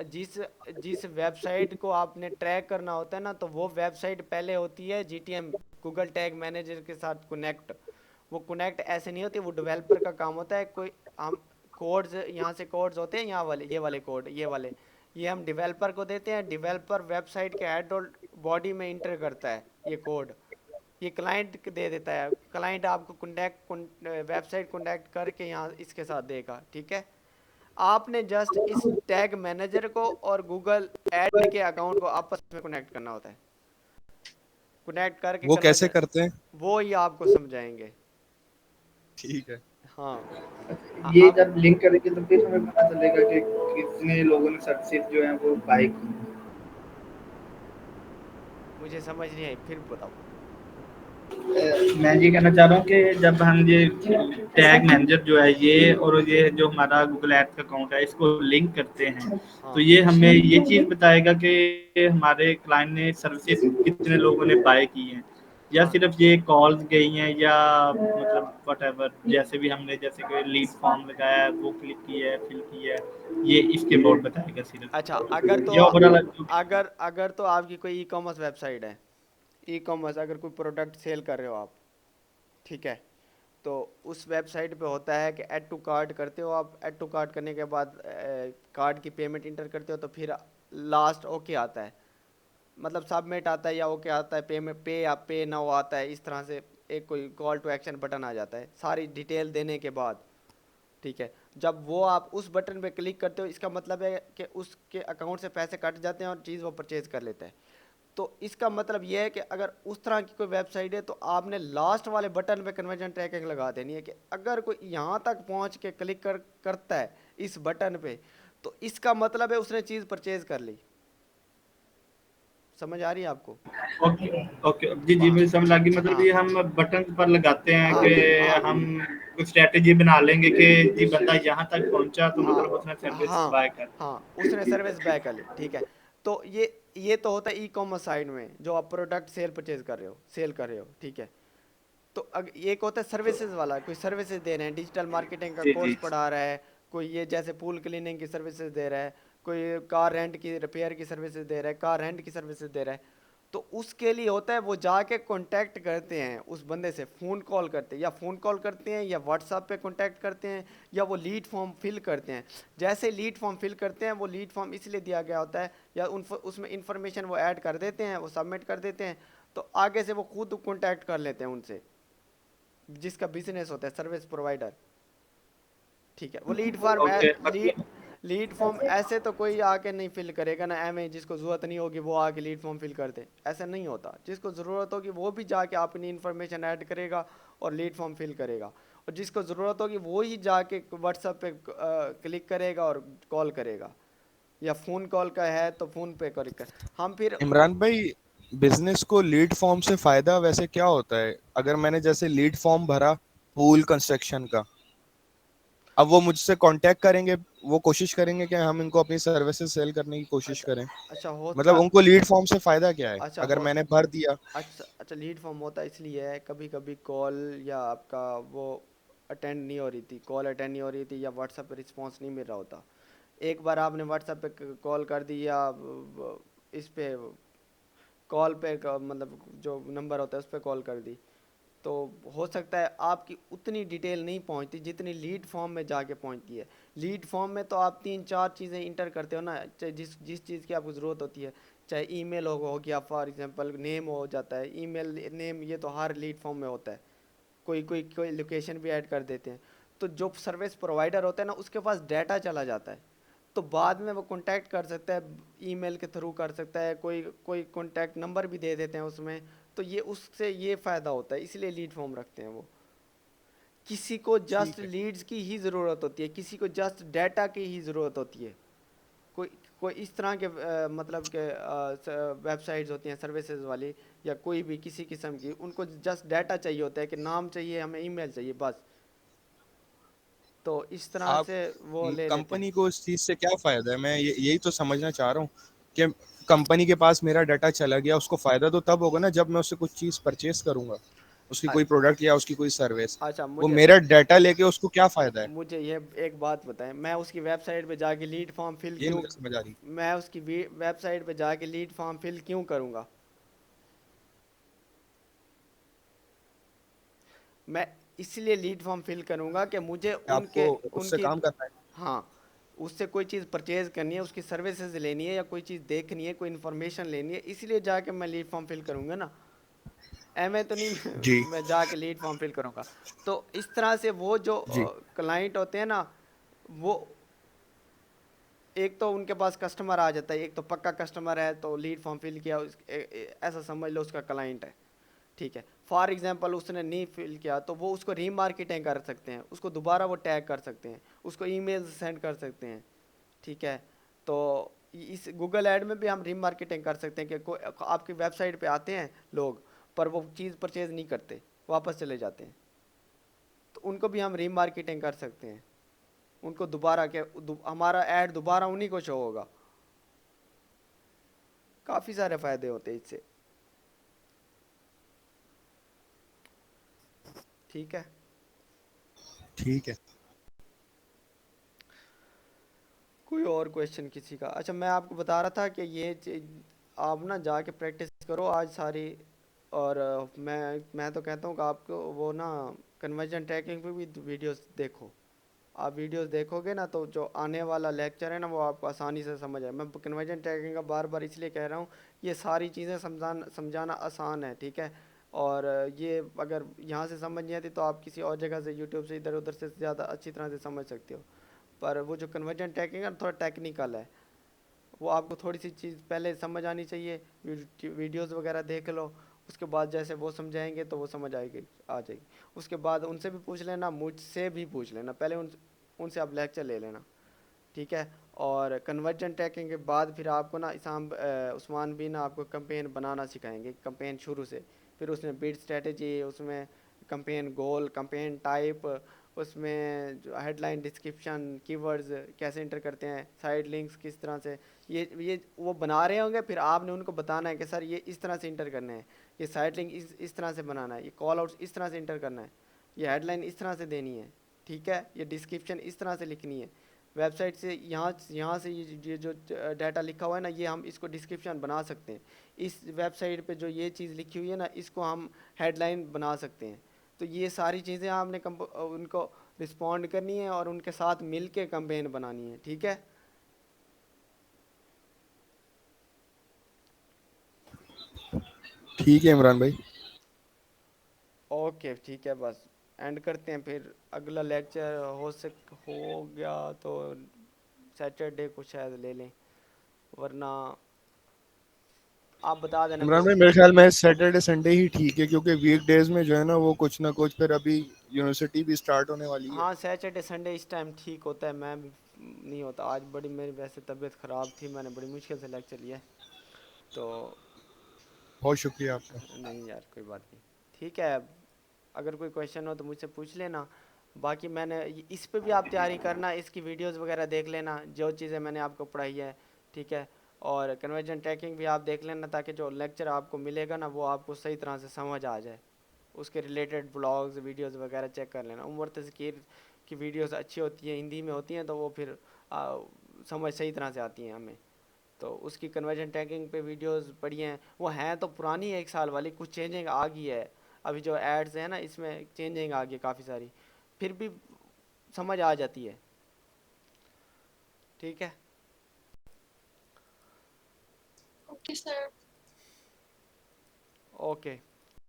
जिस जिस वेबसाइट को आपने ट्रैक करना होता है ना, तो वो वेबसाइट पहले होती है जीटीएम, गूगल टैग मैनेजर के साथ कनेक्ट। वो कनेक्ट ऐसे नहीं होती, वो डेवलपर का काम होता है। कोई हम कोड्स, यहाँ से कोड्स होते हैं, यहाँ वाले, ये वाले कोड, ये हम डेवलपर को देते हैं, डेवलपर वेबसाइट के हेड और बॉडी में इंटर करता है ये कोड, ये क्लाइंट दे देता है, क्लाइंट आपको वेबसाइट कॉन्टैक्ट करके यहाँ इसके साथ देगा, ठीक है। आपने जस्ट इस टैग मैनेजर को और गूगल एड के अकाउंट को आपस में कनेक्ट करना होता है, कनेक्ट करके वो कैसे कन्वर्जन, करते हैं? वो ही आपको समझाएंगे। ठीक है। हाँ। ये आप, जब लिंक करेंगे तो फिर हमें पता चलेगा कि कितने लोगों ने सर्विसेज जो है वो बाय की। मुझे समझ नहीं आई, फिर बताओ। मैं ये कहना चाह रहा हूँ कि जब हम ये टैग मैनेजर जो है ये और ये जो हमारा गूगल एड्स का अकाउंट है इसको लिंक करते हैं तो हाँ ये हमें ये चीज़ बताएगा कि हमारे क्लाइंट ने सर्विसेज कितने लोगों ने बाय की हैं या हाँ। सिर्फ ये कॉल्स गई हैं या मतलब वट जैसे भी हमने जैसे कि लीड फॉर्म लगाया है वो क्लिक किया है फिल किया है ये इसके अबाउट बताएगा अच्छा, सिर्फ ये ओवरऑल जो भी है। अगर तो आपकी कोई ई कॉमर्स वेबसाइट है, ई कॉमर्स अगर कोई प्रोडक्ट सेल कर रहे हो आप, ठीक है, तो उस वेबसाइट पे होता है कि ऐड टू कार्ट करते हो आप, ऐड टू कार्ट करने के बाद कार्ड की पेमेंट इंटर करते हो, तो फिर लास्ट ओके आता है, मतलब सबमिट आता है या ओके आता है, पे में पे या पे नाउ आता है, इस तरह से एक कोई कॉल टू एक्शन बटन आ जाता है सारी डिटेल देने के बाद। ठीक है, जब वो आप उस बटन पे क्लिक करते हो इसका मतलब है कि उसके अकाउंट से पैसे कट जाते हैं और चीज़ वो परचेज कर लेता है। तो इसका मतलब ये है कि अगर उस तरह की कोई वेबसाइट है तो आपने लास्ट वाले बटन पे कन्वर्जन ट्रैकिंग लगा देनी है कि अगर कोई यहाँ तक पहुँच के क्लिक करता है इस बटन पे, तो इसका मतलब है उसने चीज़ परचेज कर ली। समझ आ रही है आपको? ओके ओके, जी जी हाँ मुझे समझ लगी। मतलब हाँ ये हम बटन पर लगाते हैं हाँ कि हाँ हम कुछ स्ट्रेटेजी बना लेंगे कि जी बंदा यहाँ तक पहुंचा तो हाँ मतलब उसने सर्विस हाँ बाय कर। हाँ, उसने सर्विस बैक कर ली। ठीक है, तो ये तो होता है ई कॉमर्स साइड में जो आप प्रोडक्ट सेल परचेज कर रहे हो, सेल कर रहे हो। ठीक है, तो एक होता है सर्विसेज वाला, कोई सर्विसेज दे रहे हैं, डिजिटल मार्केटिंग का जी कोर्स जी पढ़ा रहा है, कोई ये जैसे पूल क्लीनिंग की सर्विसेज दे रहा है, कोई कार रेंट की रिपेयर की सर्विसेज दे रहा है, कार रेंट की सर्विसेज दे रहा है। तो उसके लिए होता है वो जाके कांटेक्ट करते हैं उस बंदे से, फ़ोन कॉल करते हैं, या फ़ोन कॉल करते हैं या व्हाट्सएप पे कांटेक्ट करते हैं, या वो लीड फॉर्म फिल करते हैं। जैसे लीड फॉर्म फिल करते हैं, वो लीड फॉर्म इसलिए दिया गया होता है या उसमें इंफॉर्मेशन वो ऐड कर देते हैं, वो सबमिट कर देते हैं, तो आगे से वो खुद कांटेक्ट कर लेते हैं उनसे, जिसका बिजनेस होता है सर्विस प्रोवाइडर। ठीक है, वो लीड फॉर्म ओके लीड मतलब लीड फॉर्म ऐसे तो कोई आके नहीं फिल करेगा ना, एम जिसको ज़रूरत नहीं होगी वो आके लीड फॉर्म फिल कर दे, ऐसा नहीं होता। जिसको ज़रूरत होगी वो भी जाके अपनी इन्फॉर्मेशन ऐड करेगा और लीड फॉर्म फिल करेगा, और जिसको ज़रूरत होगी वो ही जाके व्हाट्सएप पे क्लिक करेगा और कॉल करेगा, या फ़ोन कॉल का है तो फ़ोन पे कर हम फिर इमरान भाई, बिजनेस को लीड फॉर्म से फायदा वैसे क्या होता है? अगर मैंने जैसे लीड फॉर्म भरा पूल कंस्ट्रक्शन का, अब वो मुझसे कांटेक्ट करेंगे, वो कोशिश करेंगे कि हम इनको अपनी सर्विसेज सेल करने की कोशिश अच्छा करें। अच्छा मतलब होता उनको लीड फॉर्म से फायदा क्या है अच्छा अगर हो मैंने भर दिया? अच्छा अच्छा, लीड फॉर्म होता इसलिए है कभी कभी कॉल या आपका वो अटेंड नहीं हो रही थी, कॉल अटेंड नहीं हो रही थी, या व्हाट्सएप पे रिस्पांस नहीं मिल रहा होता। एक बार आपने व्हाट्सएप पे कॉल कर दी या इस पे कॉल पे मतलब जो नंबर होता है उस पर कॉल कर दी, तो हो सकता है आपकी उतनी डिटेल नहीं पहुंचती जितनी लीड फॉर्म में जाके पहुंचती है। लीड फॉर्म में तो आप 3-4 चीज़ें इंटर करते हो ना, चाहे जिस जिस चीज़ की आपको ज़रूरत होती है, चाहे ईमेल हो गया फॉर एग्जांपल, नेम हो जाता है, ईमेल नेम, ये तो हर लीड फॉर्म में होता है। कोई लोकेशन भी ऐड कर देते हैं। तो जो सर्विस प्रोवाइडर होता है ना उसके पास डाटा चला जाता है, तो बाद में वो कांटेक्ट कर सकता है, ईमेल के थ्रू कर सकता है, कोई कोई कांटेक्ट नंबर भी दे देते हैं उसमें। तो ये उससे ये फ़ायदा होता है, इसलिए लीड फॉर्म रखते हैं वो। किसी को जस्ट ठीक है। लीड्स की ही ज़रूरत होती है, किसी को जस्ट डाटा की ही ज़रूरत होती है। कोई कोई इस तरह के मतलब के वेबसाइट्स होती हैं सर्विसेज वाली, या कोई भी किसी किस्म की, उनको जस्ट डाटा चाहिए होता है कि नाम चाहिए, हमें ईमेल चाहिए बस। तो इस तरह आप से वो ले लेते हैं। कंपनी को इस चीज से क्या फायदा है? मैं यही तो समझना चाह रहा हूँ कि कंपनी के पास मेरा डाटा चला गया, उसको फायदा तो तब होगा ना जब मैं उससे कुछ चीज परचेस करूंगा, उसकी अ- कोई प्रोडक्ट या उसकी कोई सर्विस। अच्छा, वो मुझे मेरा डाटा लेके उसको क्या फायदा है? मुझे ये एक बात बताएं, मैं उसकी वेबसाइट पे जाके लीड फॉर्म फिल ये क्यों, मुझे समझ आ रही। मैं उसकी वेबसाइट पे जाके लीड फॉर्म फिल क्यों करूँगा? मैं इसलिए लीड फॉर्म फिल करूँगा कि मुझे आपको उनके उससे उनकी काम करना है। हाँ, उससे कोई चीज़ परचेज करनी है, उसकी सर्विसेज लेनी है, या कोई चीज़ देखनी है, कोई इन्फॉर्मेशन लेनी है, इसलिए जाके मैं लीड फॉर्म फिल करूँगा ना। एमए तो नहीं जी मैं जाके लीड फॉर्म फिल करूँगा। तो इस तरह से वो जो जी। क्लाइंट होते हैं ना, वो एक तो उनके पास कस्टमर आ जाता है, एक तो पक्का कस्टमर है तो लीड फॉर्म फिल किया ऐसा समझ लो उसका क्लाइंट है। ठीक है, फॉर एग्जांपल उसने नहीं फिल किया तो वो उसको रीमार्केटिंग कर सकते हैं, उसको दोबारा वो टैग कर सकते हैं, उसको ईमेल सेंड कर सकते हैं। ठीक है, तो इस गूगल ऐड में भी हम रीमार्केटिंग कर सकते हैं कि कोई आपकी वेबसाइट पे आते हैं लोग, पर वो चीज़ परचेज नहीं करते, वापस चले जाते हैं, तो उनको भी हम रीमार्केटिंग कर सकते हैं। उनको दोबारा के हमारा ऐड दोबारा उन्हीं को शो होगा। काफ़ी सारे फ़ायदे होते हैं इससे। ठीक है, ठीक है। कोई और क्वेश्चन किसी का? अच्छा, मैं आपको बता रहा था कि ये आप ना जाके प्रैक्टिस करो आज सारी, और मैं तो कहता हूँ कि आपको वो ना कन्वर्जन ट्रैकिंग पे भी वीडियोस देखो। आप वीडियोस देखोगे ना तो जो आने वाला लेक्चर है ना वो आपको आसानी से समझ आए। मैं कन्वर्जन टैगिंग का बार बार इसलिए कह रहा हूँ, ये सारी चीज़ें समझाना आसान है, ठीक है। और ये अगर यहाँ से समझ नहीं आती तो आप किसी और जगह से, यूट्यूब से, इधर उधर से ज़्यादा अच्छी तरह से समझ सकते हो। पर वो जो कन्वर्जन टैगिंग है ना, थोड़ा टेक्निकल है, वो आपको थोड़ी सी चीज़ पहले समझ आनी चाहिए। वीडियोस वगैरह देख लो, उसके बाद जैसे वो समझाएंगे तो वो समझ आएगी, आ जाएगी। उसके बाद उनसे भी पूछ लेना, मुझसे भी पूछ लेना, पहले उनसे आप लेक्चर ले लेना, ठीक है। और कन्वर्जन टैगिंग के बाद फिर आपको ना उस्मान भी ना आपको कैंपेन बनाना सिखाएंगे, कैंपेन शुरू से। फिर उसमें बिड स्ट्रेटजी, उसमें कैंपेन गोल, कैंपेन टाइप, उसमें जो हेडलाइन, डिस्क्रिप्शन, कीवर्ड्स कैसे इंटर करते हैं, साइड लिंक्स किस तरह से, ये वो बना रहे होंगे, फिर आपने उनको बताना है कि सर ये इस तरह से इंटर करने हैं, ये साइड लिंक इस तरह से बनाना है, ये कॉल आउट्स इस तरह से इंटर करना है, ये हेडलाइन इस तरह से देनी है, ठीक है, ये डिस्क्रिप्शन इस तरह से लिखनी है। वेबसाइट से यहाँ से ये जो डाटा लिखा हुआ है ना, ये हम इसको डिस्क्रिप्शन बना सकते हैं। इस वेबसाइट पे जो ये चीज़ लिखी हुई है ना, इसको हम हेडलाइन बना सकते हैं। तो ये सारी चीज़ें आपने उनको रिस्पॉन्ड करनी है और उनके साथ मिल के कंपेन बनानी है, ठीक है। ठीक है इमरान भाई। ओके ठीक है, बस एंड करते हैं। फिर अगला लेक्चर हो गया तो सैटरडे को शायद ले लें, वरना आप बता देना इमरान कोई। भाई मेरे ख्याल में सैटरडे संडे ही ठीक है, क्योंकि वीक डेज में जो है ना वो कुछ ना कुछ, फिर अभी यूनिवर्सिटी भी स्टार्ट होने वाली है। हाँ सैटरडे संडे इस टाइम ठीक होता है, मैं भी नहीं होता। आज बड़ी मेरी वैसे तबीयत ख़राब थी, मैंने बड़ी मुश्किल से लेक्चर लिया है, तो बहुत शुक्रिया आपका। नहीं यार कोई बात नहीं, ठीक है। अगर कोई क्वेश्चन हो तो मुझसे पूछ लेना। बाकी इस पे भी आप तैयारी करना, इसकी वीडियोस वगैरह देख लेना, जो चीज़ें मैंने आपको पढ़ाई है, ठीक है। और कन्वर्जन ट्रैकिंग भी आप देख लेना, ताकि जो लेक्चर आपको मिलेगा ना वो आपको सही तरह से समझ आ जाए। उसके रिलेटेड ब्लॉग्स, वीडियोस वगैरह चेक कर लेना। उमर तज़कीर की वीडियोस अच्छी होती हैं, हिंदी में होती हैं, तो वो फिर समझ सही तरह से आती हैं हमें। तो उसकी कन्वर्जन टैगिंग पे वीडियोस पड़ी हैं, वो हैं तो पुरानी है, 1 साल वाली, कुछ चेंजिंग आ गई है। अभी जो एड्स हैं ना इसमें चेंजिंग आ गई काफ़ी सारी, फिर भी समझ आ जाती है, ठीक है। Okay sir. ओके,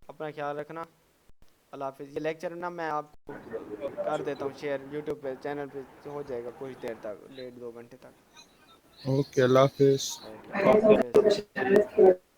अपना ख्याल रखना, अल्लाह हाफिज़। ये लेक्चर ना मैं आपको कर देता हूँ शेयर, यूट्यूब पे चैनल पे हो जाएगा कुछ देर तक, 1.5-2 घंटे तक। ओके, अल्लाह हाफिज़। ओके, अल्लाह हाफिज़।